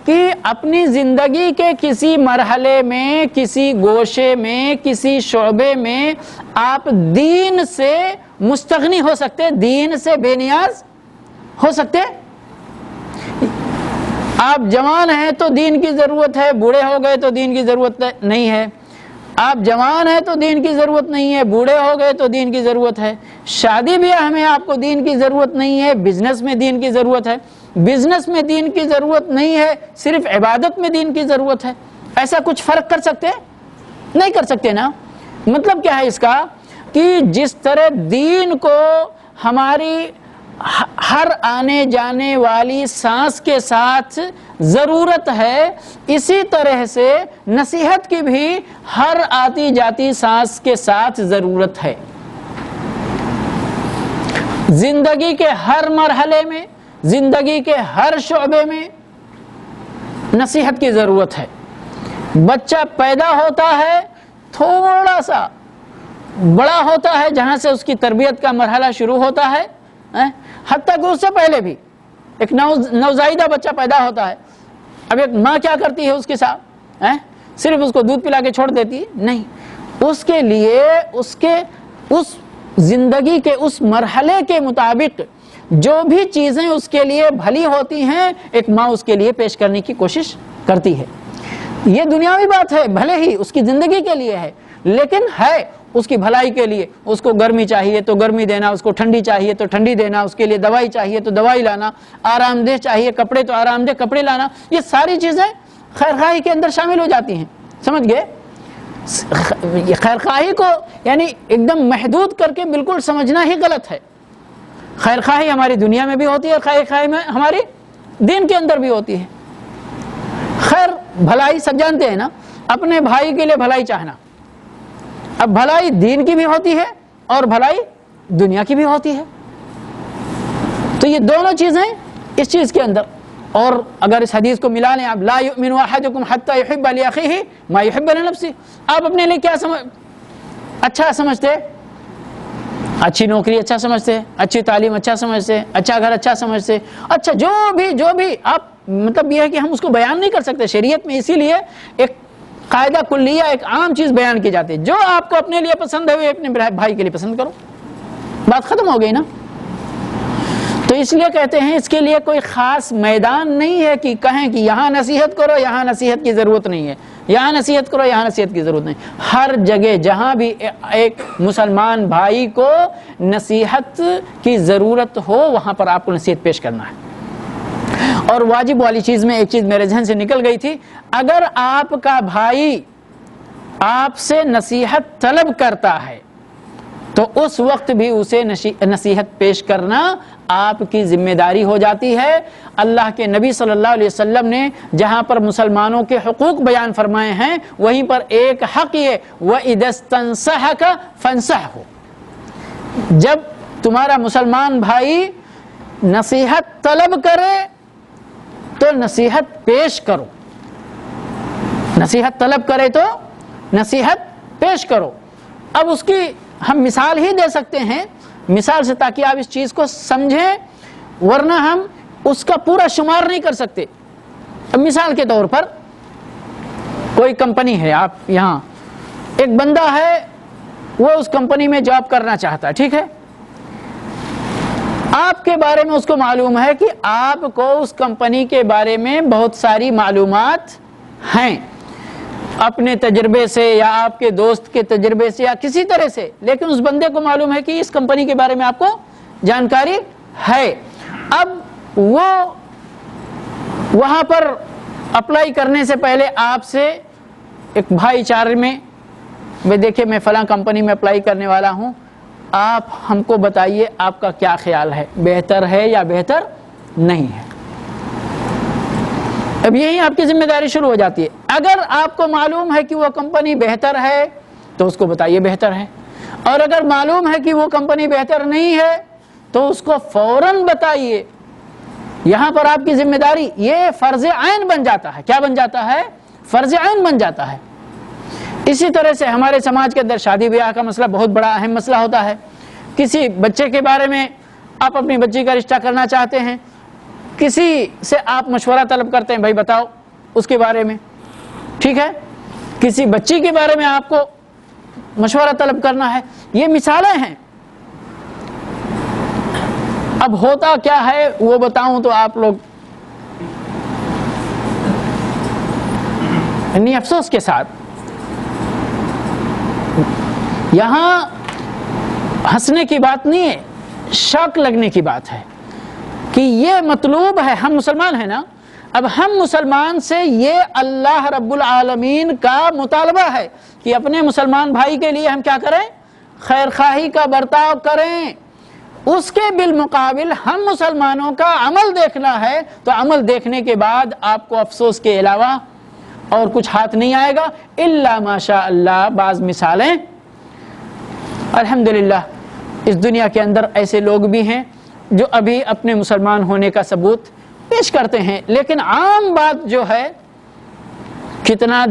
کہ اپنی زندگی کے کسی مرحلے میں، کسی گوشے میں، کسی شعبے میں آپ دین سے مستغنی ہو سکتے، دین سے بے نیاز ہو سکتے؟ آپ جوان ہیں تو دین کی ضرورت ہے، بوڑھے ہو گئے تو دین کی ضرورت نہیں ہے، آپ جوان ہیں تو دین کی ضرورت نہیں ہے، بوڑھے ہو گئے تو دین کی ضرورت ہے، شادی بیاہ میں آپ کو دین کی ضرورت نہیں ہے، بزنس میں دین کی ضرورت ہے، بزنس میں دین کی ضرورت نہیں ہے، صرف عبادت میں دین کی ضرورت ہے۔ ایسا کچھ فرق کر سکتے؟ نہیں کر سکتے نا۔ مطلب کیا ہے اس کا، کہ جس طرح دین کو ہماری ہر آنے جانے والی سانس کے ساتھ ضرورت ہے، اسی طرح سے نصیحت کی بھی ہر آتی جاتی سانس کے ساتھ ضرورت ہے۔ زندگی کے ہر مرحلے میں، زندگی کے ہر شعبے میں نصیحت کی ضرورت ہے۔ بچہ پیدا ہوتا ہے، تھوڑا سا بڑا ہوتا ہے، جہاں سے اس کی تربیت کا مرحلہ شروع ہوتا ہے، حتیٰ کہ اس سے پہلے بھی ایک نوزائیدہ بچہ پیدا ہوتا ہے، اب ایک ماں کیا کرتی ہے اس کے ساتھ، صرف اس کو دودھ پلا کے چھوڑ دیتی ہے؟ نہیں، اس کے لیے اس زندگی کے اس مرحلے کے مطابق جو بھی چیزیں اس کے لیے بھلی ہوتی ہیں، ایک ماں اس کے لیے پیش کرنے کی کوشش کرتی ہے۔ یہ دنیاوی بات ہے، بھلے ہی اس کی زندگی کے لیے ہے، لیکن ہے اس کی بھلائی کے لیے اس کو گرمی چاہیے تو گرمی دینا، اس کو ٹھنڈی چاہیے تو ٹھنڈی دینا، اس کے لیے دوائی چاہیے تو دوائی لانا، آرام دہ چاہیے کپڑے تو آرام دہ کپڑے لانا، یہ ساری چیزیں خیر خواہی کے اندر شامل ہو جاتی ہیں. سمجھ گئے؟ خیر خواہی کو یعنی ایک دم محدود کر کے بالکل سمجھنا ہی غلط ہے. خیر خواہی ہماری دنیا میں بھی ہوتی ہے اور خیر خواہی میں ہماری دین کے اندر بھی ہوتی ہے. خیر بھلائی سب جانتے ہیں نا، اپنے بھائی کے لیے بھلائی چاہنا. اب بھلائی دین کی بھی ہوتی ہے اور بھلائی دنیا کی بھی ہوتی ہے. تو یہ دونوں چیزیں اس چیز کے اندر. اور اگر اس حدیث کو ملا لیں آپ، لا یؤمن احدکم حتی یحب لاخیہ ما یحب لنفسہ، آپ اپنے لیے کیا اچھا سمجھتے، اچھی نوکری اچھا سمجھتے، اچھی تعلیم اچھا سمجھتے، اچھا گھر اچھا سمجھتے، اچھا جو بھی آپ مطلب یہ ہے کہ ہم اس کو بیان نہیں کر سکتے شریعت میں، اسی لیے ایک قاعدہ کلیہ ایک عام چیز بیان کی جاتی ہے. جو آپ کو اپنے لیے پسند ہے وہ اپنے بھائی کے لیے پسند کرو، بات ختم ہو گئی نا. تو اس لیے کہتے ہیں اس کے لیے کوئی خاص میدان نہیں ہے کہ کہیں کہ یہاں نصیحت کرو یہاں نصیحت کی ضرورت نہیں ہے، یہاں نصیحت کرو یہاں نصیحت کی ضرورت نہیں. ہر جگہ جہاں بھی ایک مسلمان بھائی کو نصیحت کی ضرورت ہو وہاں پر آپ کو نصیحت پیش کرنا ہے. اور واجب والی چیز میں ایک چیز میرے ذہن سے نکل گئی تھی، اگر آپ کا بھائی آپ سے نصیحت طلب کرتا ہے تو اس وقت بھی اسے نصیحت پیش کرنا آپ کی ذمہ داری ہو جاتی ہے. اللہ کے نبی صلی اللہ علیہ وسلم نے جہاں پر مسلمانوں کے حقوق بیان فرمائے ہیں وہیں پر ایک حق یہ وَإِذَا اسْتَنصَحَكَ فَانصَحْهُ، جب تمہارا مسلمان بھائی نصیحت طلب کرے تو نصیحت پیش کرو. نصیحت طلب کرے تو نصیحت پیش کرو. اب اس کی ہم مثال ہی دے سکتے ہیں، مثال سے تاکہ آپ اس چیز کو سمجھیں، ورنہ ہم اس کا پورا شمار نہیں کر سکتے. اب مثال کے طور پر کوئی کمپنی ہے، آپ یہاں ایک بندہ ہے وہ اس کمپنی میں جاب کرنا چاہتا ہے، ٹھیک ہے. آپ کے بارے میں اس کو معلوم ہے کہ آپ کو اس کمپنی کے بارے میں بہت ساری معلومات ہیں اپنے تجربے سے یا آپ کے دوست کے تجربے سے یا کسی طرح سے، لیکن اس بندے کو معلوم ہے کہ اس کمپنی کے بارے میں آپ کو جانکاری ہے. اب وہ وہاں پر اپلائی کرنے سے پہلے آپ سے ایک بھائی چارے میں دیکھیں میں فلاں کمپنی میں اپلائی کرنے والا ہوں، آپ ہم کو بتائیے آپ کا کیا خیال ہے، بہتر ہے یا بہتر نہیں ہے. اب یہی آپ کی ذمہ داری شروع ہو جاتی ہے. اگر آپ کو معلوم ہے کہ وہ کمپنی بہتر ہے تو اس کو بتائیے بہتر ہے، اور اگر معلوم ہے کہ وہ کمپنی بہتر نہیں ہے تو اس کو فوراً بتائیے. یہاں پر آپ کی ذمہ داری یہ فرض عین بن جاتا ہے. کیا بن جاتا ہے؟ فرض عین بن جاتا ہے. اسی طرح سے ہمارے سماج کے اندر شادی بیاہ کا مسئلہ بہت بڑا اہم مسئلہ ہوتا ہے. کسی بچے کے بارے میں آپ اپنی بچی کا رشتہ کرنا چاہتے ہیں، کسی سے آپ مشورہ طلب کرتے ہیں، بھائی بتاؤ اس کے بارے میں، ٹھیک ہے. کسی بچی کے بارے میں آپ کو مشورہ طلب کرنا ہے. یہ مثالیں ہیں. اب ہوتا کیا ہے وہ بتاؤں تو آپ لوگ اتنی افسوس کے ساتھ یہاں ہنسنے کی بات نہیں ہے، شوق لگنے کی بات ہے کہ یہ مطلوب ہے. ہم مسلمان ہیں نا، اب ہم مسلمان سے یہ اللہ رب العالمین کا مطالبہ ہے کہ اپنے مسلمان بھائی کے لیے ہم کیا کریں؟ خیر خواہی کا برتاؤ کریں. اس کے بالمقابل ہم مسلمانوں کا عمل دیکھنا ہے، تو عمل دیکھنے کے بعد آپ کو افسوس کے علاوہ اور کچھ ہاتھ نہیں آئے گا الا ماشاء اللہ. بعض مثالیں الحمدللہ اس دنیا کے اندر ایسے لوگ بھی ہیں جو ابھی اپنے مسلمان ہونے کا ثبوت پیش کرتے ہیں، لیکن عام بات جو ہے کتنا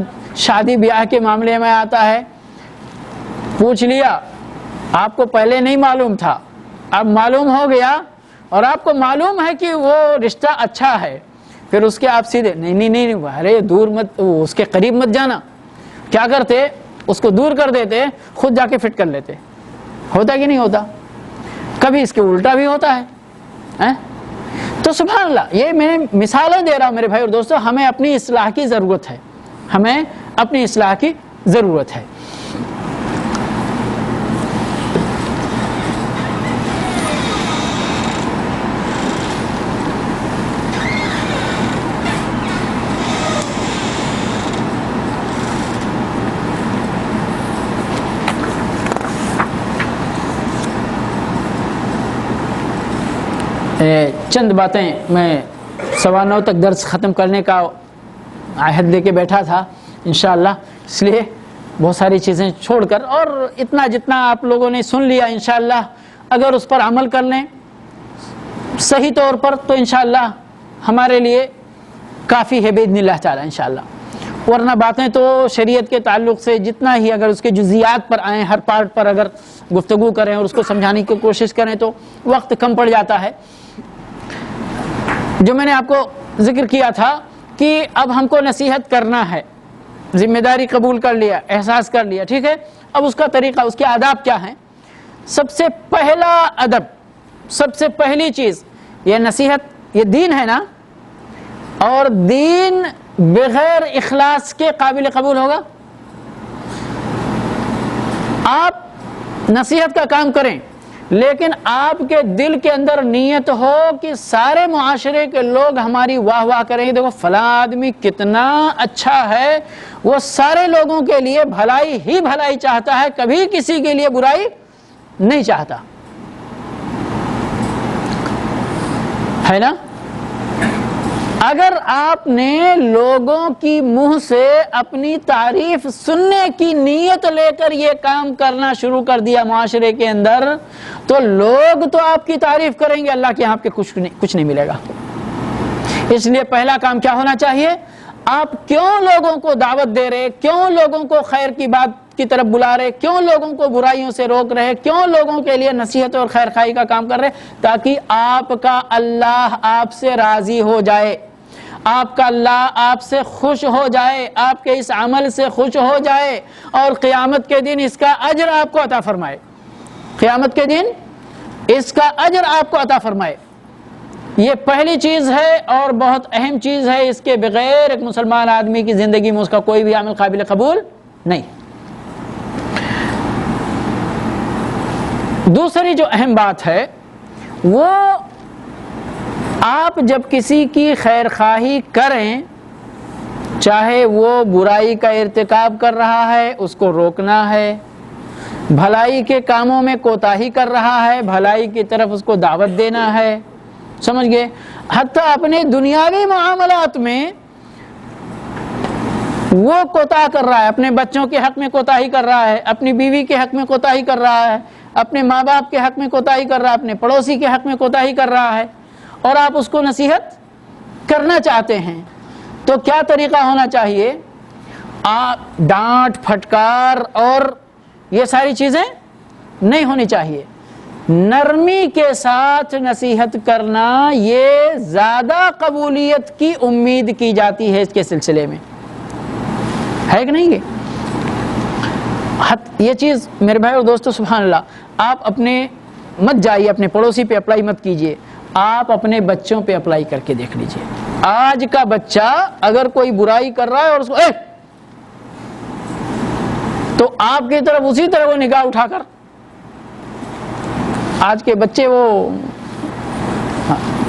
شادی بیاہ کے معاملے میں آتا ہے، پوچھ لیا آپ کو پہلے نہیں معلوم تھا، اب معلوم ہو گیا اور آپ کو معلوم ہے کہ وہ رشتہ اچھا ہے، پھر اس کے آپ سیدھے نہیں ارے دور مت، اس کے قریب مت جانا. کیا کرتے؟ اس کو دور کر دیتے، خود جا کے فٹ کر لیتے. ہوتا کہ نہیں ہوتا؟ کبھی اس کے الٹا بھی ہوتا ہے. تو سبحان اللہ، یہ میں مثالیں دے رہا ہوں میرے بھائی اور دوستو. ہمیں اپنی اصلاح کی ضرورت ہے، ہمیں اپنی اصلاح کی ضرورت ہے. چند باتیں میں 9:15 تک درس ختم کرنے کا عہد لے کے بیٹھا تھا انشاءاللہ، اس لیے بہت ساری چیزیں چھوڑ کر، اور اتنا جتنا آپ لوگوں نے سن لیا انشاءاللہ اگر اس پر عمل کر لیں صحیح طور پر تو انشاءاللہ ہمارے لیے کافی ہے باذن اللہ تعالی انشاءاللہ. ورنہ باتیں تو شریعت کے تعلق سے جتنا ہی اگر اس کے جزیات پر آئیں، ہر پارٹ پر اگر گفتگو کریں اور اس کو سمجھانے کی کوشش کریں تو وقت کم پڑ جاتا ہے. جو میں نے آپ کو ذکر کیا تھا کہ اب ہم کو نصیحت کرنا ہے، ذمہ داری قبول کر لیا، احساس کر لیا، ٹھیک ہے. اب اس کا طریقہ، اس کے آداب کیا ہیں؟ سب سے پہلا ادب، سب سے پہلی چیز یہ نصیحت، یہ دین ہے نا، اور دین بغیر اخلاص کے قابل قبول ہوگا؟ آپ نصیحت کا کام کریں لیکن آپ کے دل کے اندر نیت ہو کہ سارے معاشرے کے لوگ ہماری واہ واہ کریں گے، دیکھو فلاں آدمی کتنا اچھا ہے، وہ سارے لوگوں کے لیے بھلائی ہی بھلائی چاہتا ہے، کبھی کسی کے لیے برائی نہیں چاہتا ہے نا. اگر آپ نے لوگوں کی منہ سے اپنی تعریف سننے کی نیت لے کر یہ کام کرنا شروع کر دیا معاشرے کے اندر تو لوگ تو آپ کی تعریف کریں گے، اللہ کے یہاں آپ کے کچھ نہیں ملے گا. اس لیے پہلا کام کیا ہونا چاہیے؟ آپ کیوں لوگوں کو دعوت دے رہے، کیوں لوگوں کو خیر کی بات کی طرف بلا رہے، کیوں لوگوں کو برائیوں سے روک رہے، کیوں لوگوں کے لیے نصیحت اور خیر خواہی کا کام کر رہے؟ تاکہ آپ کا اللہ آپ سے راضی ہو جائے، آپ کا اللہ آپ سے خوش ہو جائے، آپ کے اس عمل سے خوش ہو جائے اور قیامت کے دن اس کا اجر آپ کو عطا فرمائے. قیامت کے دن اس کا اجر آپ کو عطا فرمائے. یہ پہلی چیز ہے اور بہت اہم چیز ہے، اس کے بغیر ایک مسلمان آدمی کی زندگی میں اس کا کوئی بھی عمل قابل قبول نہیں. دوسری جو اہم بات ہے وہ آپ جب کسی کی خیر خواہی کریں، چاہے وہ برائی کا ارتکاب کر رہا ہے اس کو روکنا ہے، بھلائی کے کاموں میں کوتاہی کر رہا ہے بھلائی کی طرف اس کو دعوت دینا ہے، سمجھ گئے. حتیٰ اپنے دنیاوی معاملات میں وہ کوتاہ کر رہا ہے، اپنے بچوں کے حق میں کوتاہی کر رہا ہے، اپنی بیوی کے حق میں کوتاہی کر رہا ہے، اپنے ماں باپ کے حق میں کوتاہی کر رہا ہے، اپنے پڑوسی کے حق میں کوتاہی کر رہا ہے، اور آپ اس کو نصیحت کرنا چاہتے ہیں تو کیا طریقہ ہونا چاہیے؟ آپ ڈانٹ پھٹکار اور یہ ساری چیزیں نہیں ہونی چاہیے. نرمی کے ساتھ نصیحت کرنا یہ زیادہ قبولیت کی امید کی جاتی ہے اس کے سلسلے میں، ہے کہ نہیں؟ یہ چیز میرے بھائی اور دوستو سبحان اللہ، آپ اپنے مت جائیے، اپنے پڑوسی پہ اپلائی مت کیجئے، آپ اپنے بچوں پہ اپلائی کر کے دیکھ لیجئے. آج کا بچہ اگر کوئی برائی کر رہا ہے اور اس کو تو آپ کی طرف اسی طرح وہ نگاہ اٹھا کر، آج کے بچے وہ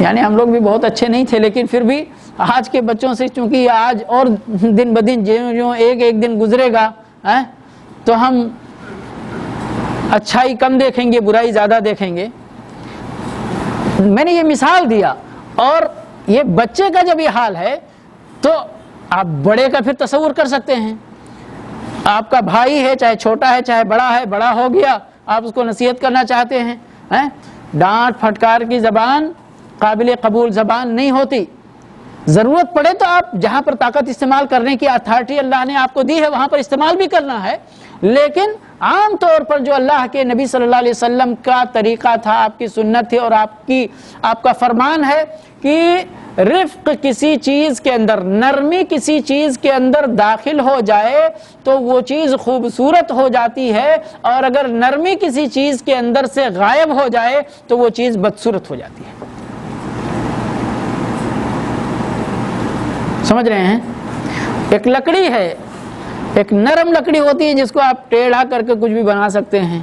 یعنی ہم لوگ بھی بہت اچھے نہیں تھے لیکن پھر بھی آج کے بچوں سے چونکہ آج اور دن بدن جو ایک دن گزرے گا تو ہم اچھائی کم دیکھیں گے، برائی زیادہ دیکھیں گے. میں نے یہ مثال دیا، اور یہ بچے کا جب یہ حال ہے تو آپ بڑے کا پھر تصور کر سکتے ہیں. آپ کا بھائی ہے، چاہے چھوٹا ہے چاہے بڑا ہے، بڑا ہو گیا، آپ اس کو نصیحت کرنا چاہتے ہیں، ڈانٹ پھٹکار کی زبان قابل قبول زبان نہیں ہوتی. ضرورت پڑے تو آپ جہاں پر طاقت استعمال کرنے کی اتھارٹی اللہ نے آپ کو دی ہے وہاں پر استعمال بھی کرنا ہے، لیکن عام طور پر جو اللہ کے نبی صلی اللہ علیہ وسلم کا طریقہ تھا، آپ کی سنت تھی اور آپ کا فرمان ہے کہ رفق کسی چیز کے اندر، نرمی کسی چیز کے اندر داخل ہو جائے تو وہ چیز خوبصورت ہو جاتی ہے، اور اگر نرمی کسی چیز کے اندر سے غائب ہو جائے تو وہ چیز بدصورت ہو جاتی ہے. سمجھ رہے ہیں؟ ایک لکڑی ہے، ایک نرم لکڑی ہوتی ہے جس کو آپ ٹیڑھا کر کے کچھ بھی بنا سکتے ہیں،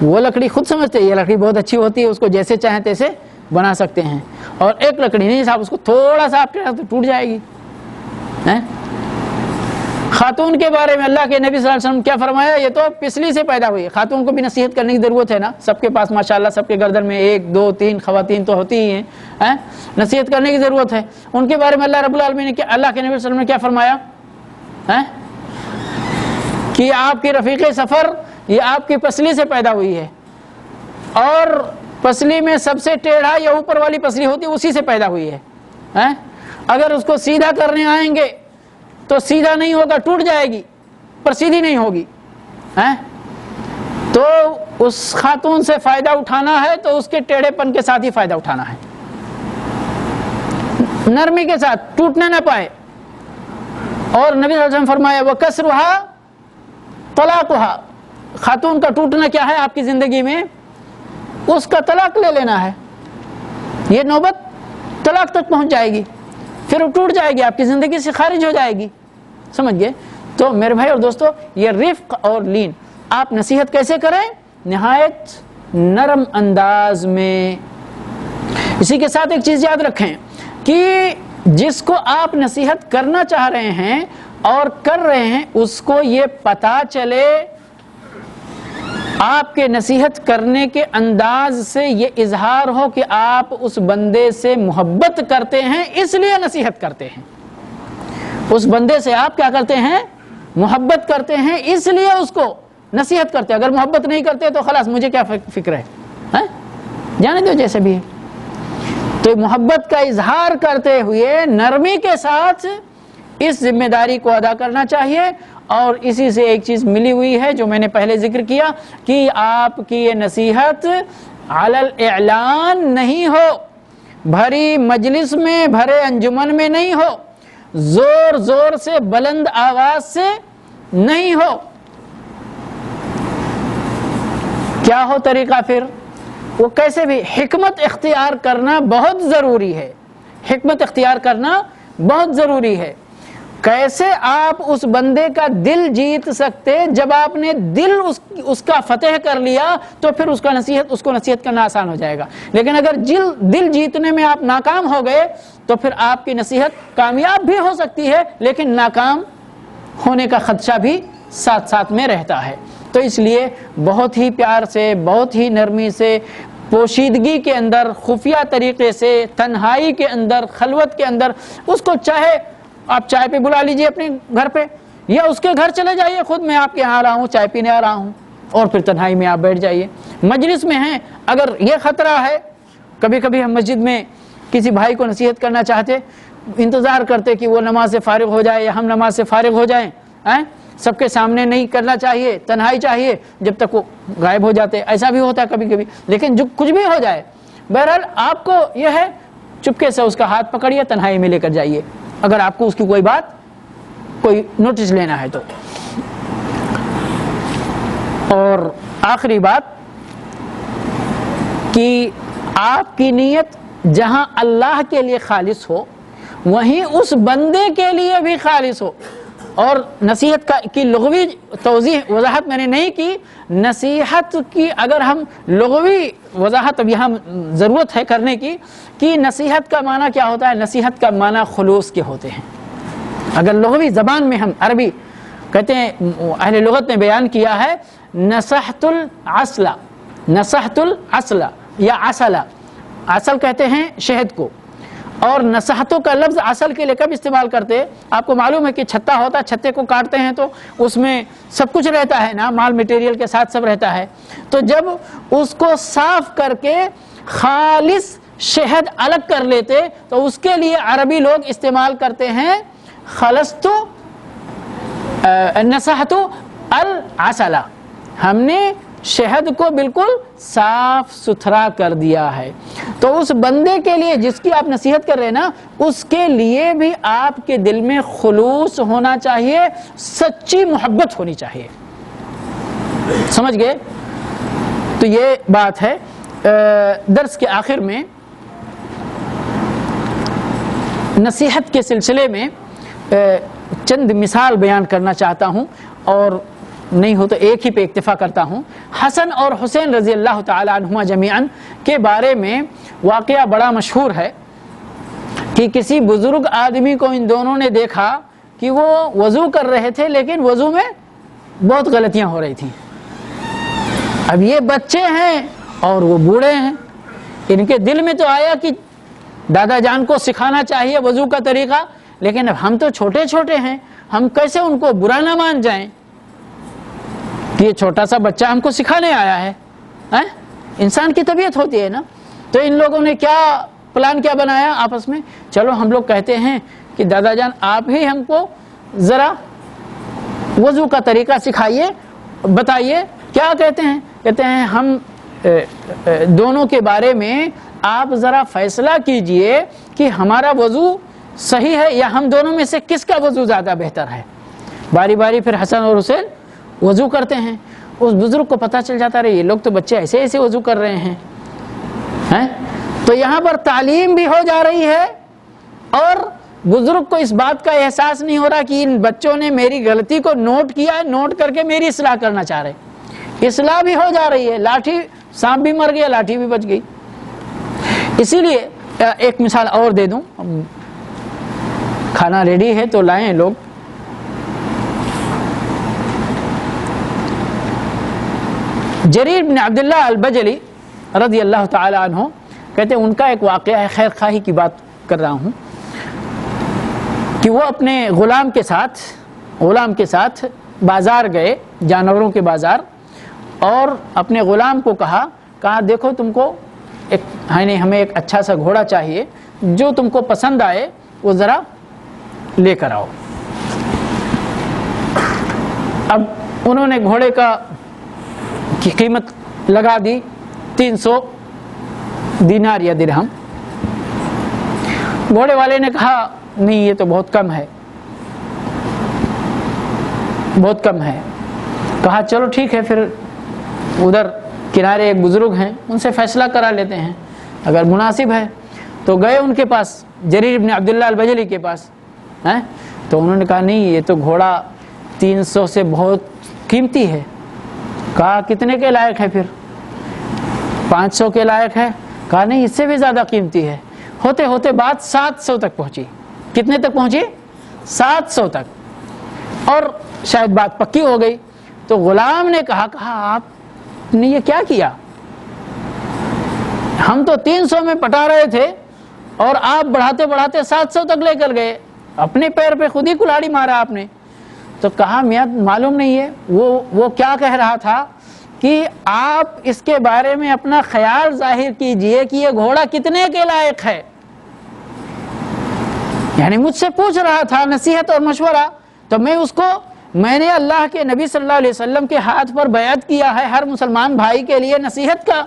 وہ لکڑی خود سمجھتے ہیں یہ لکڑی بہت اچھی ہوتی ہے، اس کو جیسے چاہیں تیسے بنا سکتے ہیں. اور ایک لکڑی نہیں صاحب، اس کو تھوڑا سا آپ ٹیڑھا تو ٹوٹ جائے گی. خاتون کے بارے میں اللہ کے نبی صلی اللہ علیہ وسلم کیا فرمایا؟ یہ تو پسلی سے پیدا ہوئی ہے، خاتون کو بھی نصیحت کرنے کی ضرورت ہے نا، سب کے پاس ماشاءاللہ سب کے گردن میں 1 2 3 خواتین تو ہوتی ہی ہیں، نصیحت کرنے کی ضرورت ہے۔ ان کے بارے میں اللہ رب العالمین نے اللہ کے نبی صلی اللہ علیہ وسلم نے کیا فرمایا کہ آپ کی رفیق سفر یہ آپ کی پسلی سے پیدا ہوئی ہے، اور پسلی میں سب سے ٹیڑھا یا اوپر والی پسلی ہوتی ہے اسی سے پیدا ہوئی ہے، اگر اس کو سیدھا کرنے آئیں گے تو سیدھا نہیں ہوگا، ٹوٹ جائے گی پر سیدھی نہیں ہوگی، تو اس خاتون سے فائدہ اٹھانا ہے تو اس کے ٹیڑھے پن کے ساتھ ہی فائدہ اٹھانا ہے، نرمی کے ساتھ، ٹوٹنے نہ پائے۔ اور نبی صلی اللہ علیہ وسلم فرمایا وَكَسْرُهَا طَلَاقُهَا، خاتون کا ٹوٹنا کیا ہے آپ کی زندگی میں؟ اس کا طلاق لے لینا ہے، یہ نوبت طلاق تک پہنچ جائے گی، پھر وہ ٹوٹ جائے گی، آپ کی زندگی سے خارج ہو جائے گی، سمجھ گئے؟ تو میرے بھائی اور دوستو، یہ رفق اور لین، آپ نصیحت کیسے کریں؟ نہایت نرم انداز میں۔ اسی کے ساتھ ایک چیز یاد رکھیں کہ جس کو آپ نصیحت کرنا چاہ رہے ہیں اور کر رہے ہیں، اس کو یہ پتہ چلے، آپ کے نصیحت کرنے کے انداز سے یہ اظہار ہو کہ آپ اس بندے سے محبت کرتے ہیں، اس لیے نصیحت کرتے ہیں۔ اس بندے سے آپ کیا کرتے ہیں؟ محبت کرتے ہیں، اس لیے اس کو نصیحت کرتے ہیں۔ اگر محبت نہیں کرتے تو خلاص مجھے کیا فکر ہے، جانے دو جیسے بھی ہے۔ تو محبت کا اظہار کرتے ہوئے نرمی کے ساتھ اس ذمہ داری کو ادا کرنا چاہیے، اور اسی سے ایک چیز ملی ہوئی ہے جو میں نے پہلے ذکر کیا کہ آپ کی یہ نصیحت علی الاعلان نہیں ہو، بھری مجلس میں، بھرے انجمن میں نہیں ہو، زور زور سے بلند آواز سے نہیں ہو۔ کیا ہو طریقہ پھر؟ وہ کیسے بھی حکمت اختیار کرنا بہت ضروری ہے، حکمت اختیار کرنا بہت ضروری ہے۔ کیسے آپ اس بندے کا دل جیت سکتے؟ جب آپ نے دل اس کا فتح کر لیا تو پھر اس کو نصیحت کرنا آسان ہو جائے گا، لیکن اگر دل جیتنے میں آپ ناکام ہو گئے تو پھر آپ کی نصیحت کامیاب بھی ہو سکتی ہے لیکن ناکام ہونے کا خدشہ بھی ساتھ ساتھ میں رہتا ہے۔ تو اس لیے بہت ہی پیار سے، بہت ہی نرمی سے، پوشیدگی کے اندر، خفیہ طریقے سے، تنہائی کے اندر، خلوت کے اندر، اس کو چاہے آپ چائے پہ بلا لیجئے اپنے گھر پہ، یا اس کے گھر چلے جائیے، خود میں آپ کے یہاں آ رہا ہوں، چائے پینے آ رہا ہوں، اور پھر تنہائی میں آپ بیٹھ جائیے۔ مجلس میں ہیں، اگر یہ خطرہ ہے، کبھی کبھی ہم مسجد میں کسی بھائی کو نصیحت کرنا چاہتے، انتظار کرتے کہ وہ نماز سے فارغ ہو جائے یا ہم نماز سے فارغ ہو جائیں، سب کے سامنے نہیں کرنا چاہیے، تنہائی چاہیے، جب تک وہ غائب ہو جاتے، ایسا بھی ہوتا ہے کبھی کبھی، لیکن جو کچھ بھی ہو جائے، بہرحال آپ کو یہ ہے چپکے سے اس کا ہاتھ پکڑیے، تنہائی میں لے کر جائیے، اگر آپ کو اس کی کوئی نوٹس لینا ہے تو۔ اور آخری بات کہ آپ کی نیت جہاں اللہ کے لیے خالص ہو وہیں اس بندے کے لیے بھی خالص ہو۔ اور نصیحت کی لغوی توضیح وضاحت میں نے نہیں کی، نصیحت کی اگر ہم لغوی وضاحت اب یہاں ضرورت ہے کرنے کی کہ نصیحت کا معنی کیا ہوتا ہے؟ نصیحت کا معنی خلوص کے ہوتے ہیں۔ اگر لغوی زبان میں ہم عربی کہتے ہیں، اہل لغت نے بیان کیا ہے نصحت العسل، نصحت العسل یا عسل، عسل کہتے ہیں شہد کو، اور نصحتوں کا لفظ عسل کے لیے کب استعمال کرتے؟ آپ کو معلوم ہے کہ چھتا ہوتا ہے، چھتے کو کاٹتے ہیں تو اس میں سب کچھ رہتا ہے نا، مال میٹیریل کے ساتھ سب رہتا ہے، تو جب اس کو صاف کر کے خالص شہد الگ کر لیتے تو اس کے لیے عربی لوگ استعمال کرتے ہیں خلصت نصحت العسل، ہم نے شہد کو بالکل صاف ستھرا کر دیا ہے۔ تو اس بندے کے لیے جس کی آپ نصیحت کر رہے ہیں نا، اس کے لیے بھی آپ کے دل میں خلوص ہونا چاہیے، سچی محبت ہونی چاہیے، سمجھ گئے؟ تو یہ بات ہے۔ درس کے آخر میں نصیحت کے سلسلے میں چند مثال بیان کرنا چاہتا ہوں، اور نہیں ہو تو ایک ہی پہ اکتفا کرتا ہوں۔ حسن اور حسین رضی اللہ تعالی عنہما جمیعاً کے بارے میں واقعہ بڑا مشہور ہے کہ کسی بزرگ آدمی کو ان دونوں نے دیکھا کہ وہ وضو کر رہے تھے لیکن وضو میں بہت غلطیاں ہو رہی تھیں. اب یہ بچے ہیں اور وہ بوڑھے ہیں, ان کے دل میں تو آیا کہ دادا جان کو سکھانا چاہیے وضو کا طریقہ, لیکن اب ہم تو چھوٹے چھوٹے ہیں, ہم کیسے ان کو برا نہ مان جائیں کہ یہ چھوٹا سا بچہ ہم کو سکھانے آیا ہے. انسان کی طبیعت ہوتی ہے نا. تو ان لوگوں نے کیا پلان کیا بنایا آپس میں, چلو ہم لوگ کہتے ہیں کہ دادا جان آپ ہی ہم کو ذرا وضو کا طریقہ سکھائیے, بتائیے کیا کہتے ہیں. کہتے ہیں ہم دونوں کے بارے میں آپ ذرا فیصلہ کیجئے کہ ہمارا وضو صحیح ہے یا ہم دونوں میں سے کس کا وضو زیادہ بہتر ہے. باری باری پھر حسن اور حسین وضو کرتے ہیں. اس بزرگ کو پتہ چل جاتا رہے یہ لوگ تو بچے ایسے ایسے وضو کر رہے ہیں. تو یہاں پر تعلیم بھی ہو جا رہی ہے اور بزرگ کو اس بات کا احساس نہیں ہو رہا کہ ان بچوں نے میری غلطی کو نوٹ کیا ہے, نوٹ کر کے میری اصلاح کرنا چاہ رہے. اصلاح بھی ہو جا رہی ہے, لاٹھی سانپ بھی مر گیا, لاٹھی بھی بچ گئی. اسی لیے ایک مثال اور دے دوں, کھانا ریڈی ہے تو لائیں لوگ. جریر بن عبداللہ البجلی رضی اللہ تعالی عنہ کہتے ہیں ان کا ایک واقعہ ہے, خیر خواہی کی بات کر رہا ہوں, کہ وہ اپنے غلام کے ساتھ بازار گئے, جانوروں کے بازار, اور اپنے غلام کو کہا دیکھو تم کو ہمیں ایک اچھا سا گھوڑا چاہیے, جو تم کو پسند آئے وہ ذرا لے کر آؤ. اب انہوں نے گھوڑے کی قیمت لگا دی 300 دینار یا درہم. گھوڑے والے نے کہا نہیں یہ تو بہت کم ہے, بہت کم ہے. کہا چلو ٹھیک ہے, پھر ادھر کنارے ایک بزرگ ہیں ان سے فیصلہ کرا لیتے ہیں, اگر مناسب ہے. تو گئے ان کے پاس, جریر بن عبداللہ البجلی کے پاس. تو انہوں نے کہا نہیں یہ تو گھوڑا 300 سے بہت قیمتی ہے. کہا کتنے کے لائق ہے, پھر 500 کے لائق ہے. کہا نہیں اس سے بھی زیادہ قیمتی ہے. ہوتے ہوتے بات 700 تک پہنچی. کتنے تک پہنچی؟ 700 تک. اور شاید بات پکی ہو گئی. تو غلام نے کہا آپ نے یہ کیا کیا, ہم تو 300 میں پٹا رہے تھے اور آپ بڑھاتے بڑھاتے 700 تک لے کر گئے, اپنے پیر پہ خود ہی کلاڑی مارا آپ نے. تو کہا میاں معلوم نہیں ہے وہ کیا کہہ رہا تھا کہ آپ اس کے بارے میں اپنا خیال ظاہر کیجئے کہ یہ گھوڑا کتنے کے لائق ہے. یعنی مجھ سے پوچھ رہا تھا نصیحت اور مشورہ, تو میں نے اللہ کے نبی صلی اللہ علیہ وسلم کے ہاتھ پر بیعت کیا ہے ہر مسلمان بھائی کے لیے نصیحت کا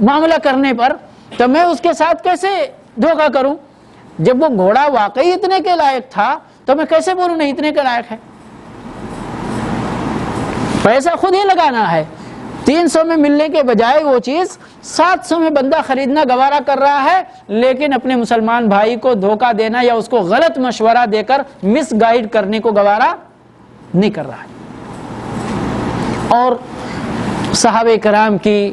معاملہ کرنے پر, تو میں اس کے ساتھ کیسے دھوکہ کروں؟ جب وہ گھوڑا واقعی اتنے کے لائق تھا تو میں کیسے بولوں نہیں اتنے کے لائق ہے. پیسہ خود ہی لگانا ہے. 300 میں ملنے کے بجائے وہ چیز 700 میں بندہ خریدنا گوارا کر رہا ہے, لیکن اپنے مسلمان بھائی کو دھوکہ دینا یا اس کو غلط مشورہ دے کر مس گائیڈ کرنے کو گوارا نہیں کر رہا ہے. اور صحابہ کرام کی,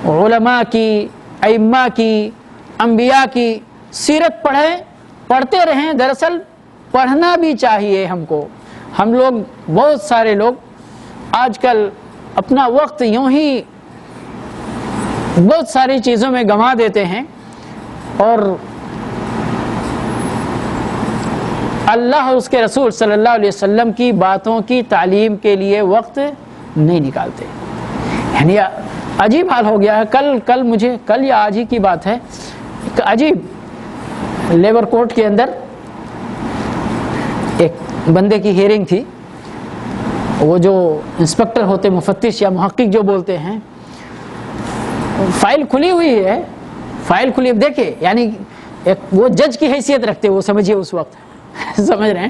علماء کی, ائمہ کی, انبیاء کی سیرت پڑھتے رہیں. دراصل پڑھنا بھی چاہیے ہم کو. ہم لوگ بہت سارے لوگ آج کل اپنا وقت یوں ہی بہت ساری چیزوں میں گنوا دیتے ہیں اور اللہ اور اس کے رسول صلی اللہ علیہ وسلم کی باتوں کی تعلیم کے لیے وقت نہیں نکالتے. یعنی عجیب حال ہو گیا ہے. کل یا آج ہی کی بات ہے, ایک عجیب لیبر کورٹ کے اندر ایک بندے کی ہیئرنگ تھی. وہ جو انسپکٹر ہوتے, مفتش یا محقق جو بولتے ہیں, فائل کھلی ہوئی ہے, فائل کھلی. اب دیکھیں یعنی وہ جج کی حیثیت رکھتے, وہ سمجھیے اس وقت سمجھ رہے ہیں.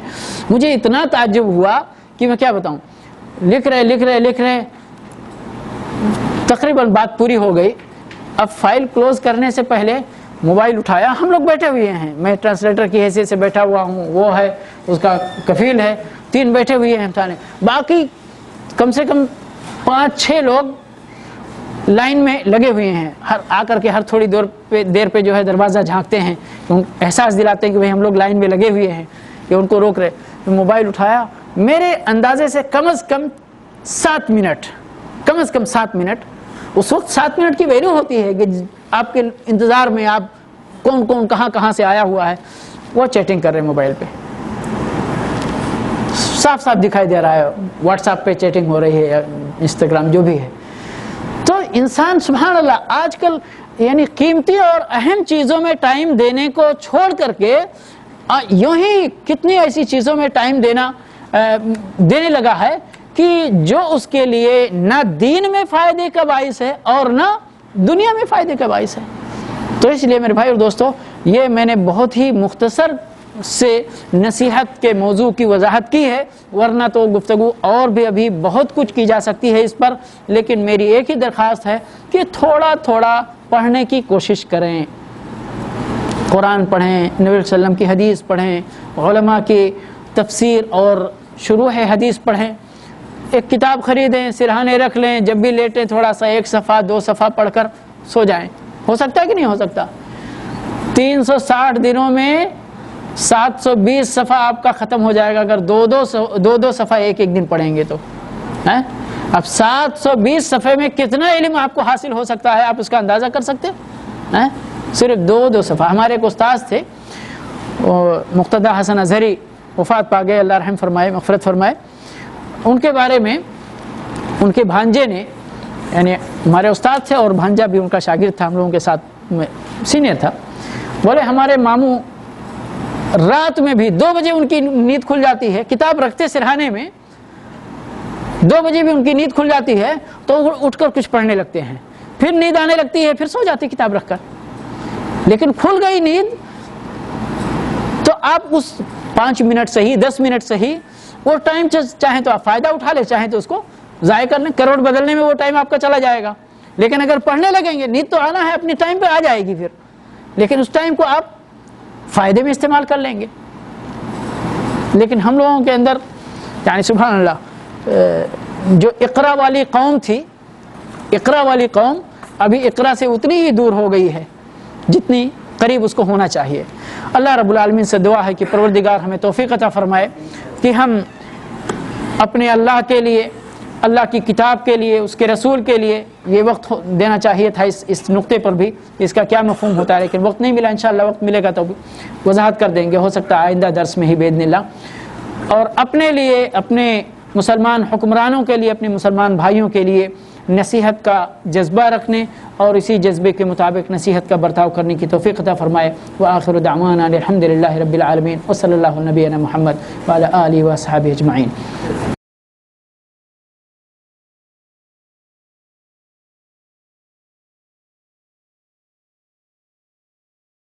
مجھے اتنا تعجب ہوا کہ میں کیا بتاؤں. لکھ رہے تقریباً بات پوری ہو گئی. اب فائل کلوز کرنے سے پہلے موبائل اٹھایا, ہم لوگ بیٹھے ہوئے ہیں, میں ٹرانسلیٹر کی حیثیت سے بیٹھا ہوا ہوں, وہ ہے اس کا کفیل ہے, 3 بیٹھے ہوئے ہیں تھانے, باقی کم سے کم 5-6 لوگ لائن میں لگے ہوئے ہیں. آ کر کے ہر تھوڑی دیر پہ جو ہے دروازہ جھانکتے ہیں, احساس دلاتے ہیں کہ بھئی ہم لوگ لائن میں لگے ہوئے ہیں. یہ ان کو روک رہے. موبائل اٹھایا, میرے اندازے سے کم از کم 7 منٹ, کم از کم 7 منٹ. اس وقت 7 منٹ کی ویلیو ہوتی ہے کہ آپ کے انتظار میں آپ کون کون کہاں کہاں سے آیا ہوا ہے, وہ چیٹنگ کر رہے ہیں موبائل پہ, صاف صاف دکھائی دے رہا ہے. واٹس ایپ پہ چیٹنگ ہو رہی ہے, انسٹاگرام جو بھی ہے. تو انسان سبحان اللہ آج کل یعنی قیمتی اور اہم چیزوں میں ٹائم دینے کو چھوڑ کر کے یوں ہی کتنی ایسی چیزوں میں ٹائم دینے لگا ہے کہ جو اس کے لیے نہ دین میں فائدے کا باعث ہے اور نہ دنیا میں فائدے کا باعث ہے. تو اس لیے میرے بھائی اور دوستو, یہ میں نے بہت ہی مختصر سے نصیحت کے موضوع کی وضاحت کی ہے, ورنہ تو گفتگو اور بھی ابھی بہت کچھ کی جا سکتی ہے اس پر. لیکن میری ایک ہی درخواست ہے کہ تھوڑا تھوڑا پڑھنے کی کوشش کریں, قرآن پڑھیں, نبی صلی اللہ علیہ وسلم کی حدیث پڑھیں, علماء کی تفسیر اور شروح حدیث پڑھیں. ایک کتاب خریدیں, سرہانے رکھ لیں, جب بھی لیٹیں تھوڑا سا 1 صفحہ 2 صفحہ پڑھ کر سو جائیں. ہو سکتا ہے کہ نہیں ہو سکتا؟ 360 دنوں میں 720 صفحہ آپ کا ختم ہو جائے گا اگر دو صفحہ ایک دن پڑھیں گے تو. اب 720 صفحے میں کتنا علم آپ کو حاصل ہو سکتا ہے, آپ اس کا اندازہ کر سکتے ہیں؟ صرف 2 صفحہ. ہمارے ایک استاذ تھے مقتدی حسن اظہری, وفات پا گئے, اللہ رحم فرمائے, مغفرت فرمائے. ان کے بارے میں ان کے بھانجے نے, یعنی ہمارے استاد تھے اور بھانجا بھی ان کا شاگرد تھا, ہم لوگوں کے ساتھ سینئر تھا, بولے ہمارے ماموں رات میں بھی 2 بجے ان کی نیند کھل جاتی ہے, کتاب رکھتے سرہانے میں, 2 بجے بھی ان کی نیند کھل جاتی ہے تو اٹھ کر کچھ پڑھنے لگتے ہیں, پھر نیند آنے لگتی ہے, پھر سو جاتے کتاب رکھ کر. لیکن کھل گئی نیند تو آپ اس 5 منٹ صحیح 10 منٹ صحیح وہ ٹائم چاہیں تو آپ فائدہ اٹھا لیں, چاہیں تو اس کو ضائع کر لیں. کروڑ بدلنے میں وہ ٹائم آپ کا چلا جائے گا. لیکن اگر پڑھنے لگیں گے, نیند تو آنا ہے, اپنے ٹائم پہ آ جائے گی پھر, لیکن اس ٹائم کو آپ فائدے میں استعمال کر لیں گے. لیکن ہم لوگوں کے اندر یعنی سبحان اللہ جو اقرا والی قوم تھی, اقرا والی قوم ابھی اقرا سے اتنی ہی دور ہو گئی ہے جتنی قریب اس کو ہونا چاہیے. اللہ رب العالمین سے دعا ہے کہ پروردگار ہمیں توفیق عطا فرمائے کہ ہم اپنے اللہ کے لیے, اللہ کی کتاب کے لیے, اس کے رسول کے لیے یہ وقت دینا چاہیے تھا. اس نقطے پر بھی اس کا کیا مفہوم ہوتا ہے, لیکن وقت نہیں ملا. انشاءاللہ وقت ملے گا تو وضاحت کر دیں گے, ہو سکتا ہے آئندہ درس میں ہی باذن اللہ. اور اپنے لیے, اپنے مسلمان حکمرانوں کے لیے, اپنے مسلمان بھائیوں کے لیے نصیحت کا جذبہ رکھنے اور اسی جذبے کے مطابق نصیحت کا برتاؤ کرنے کی توفیق عطا فرمائے. وآخر دعوانا الحمدللہ رب العالمین, وصلی اللہ علی نبینا محمد وعلی آلہ واصحابہ اجمعین.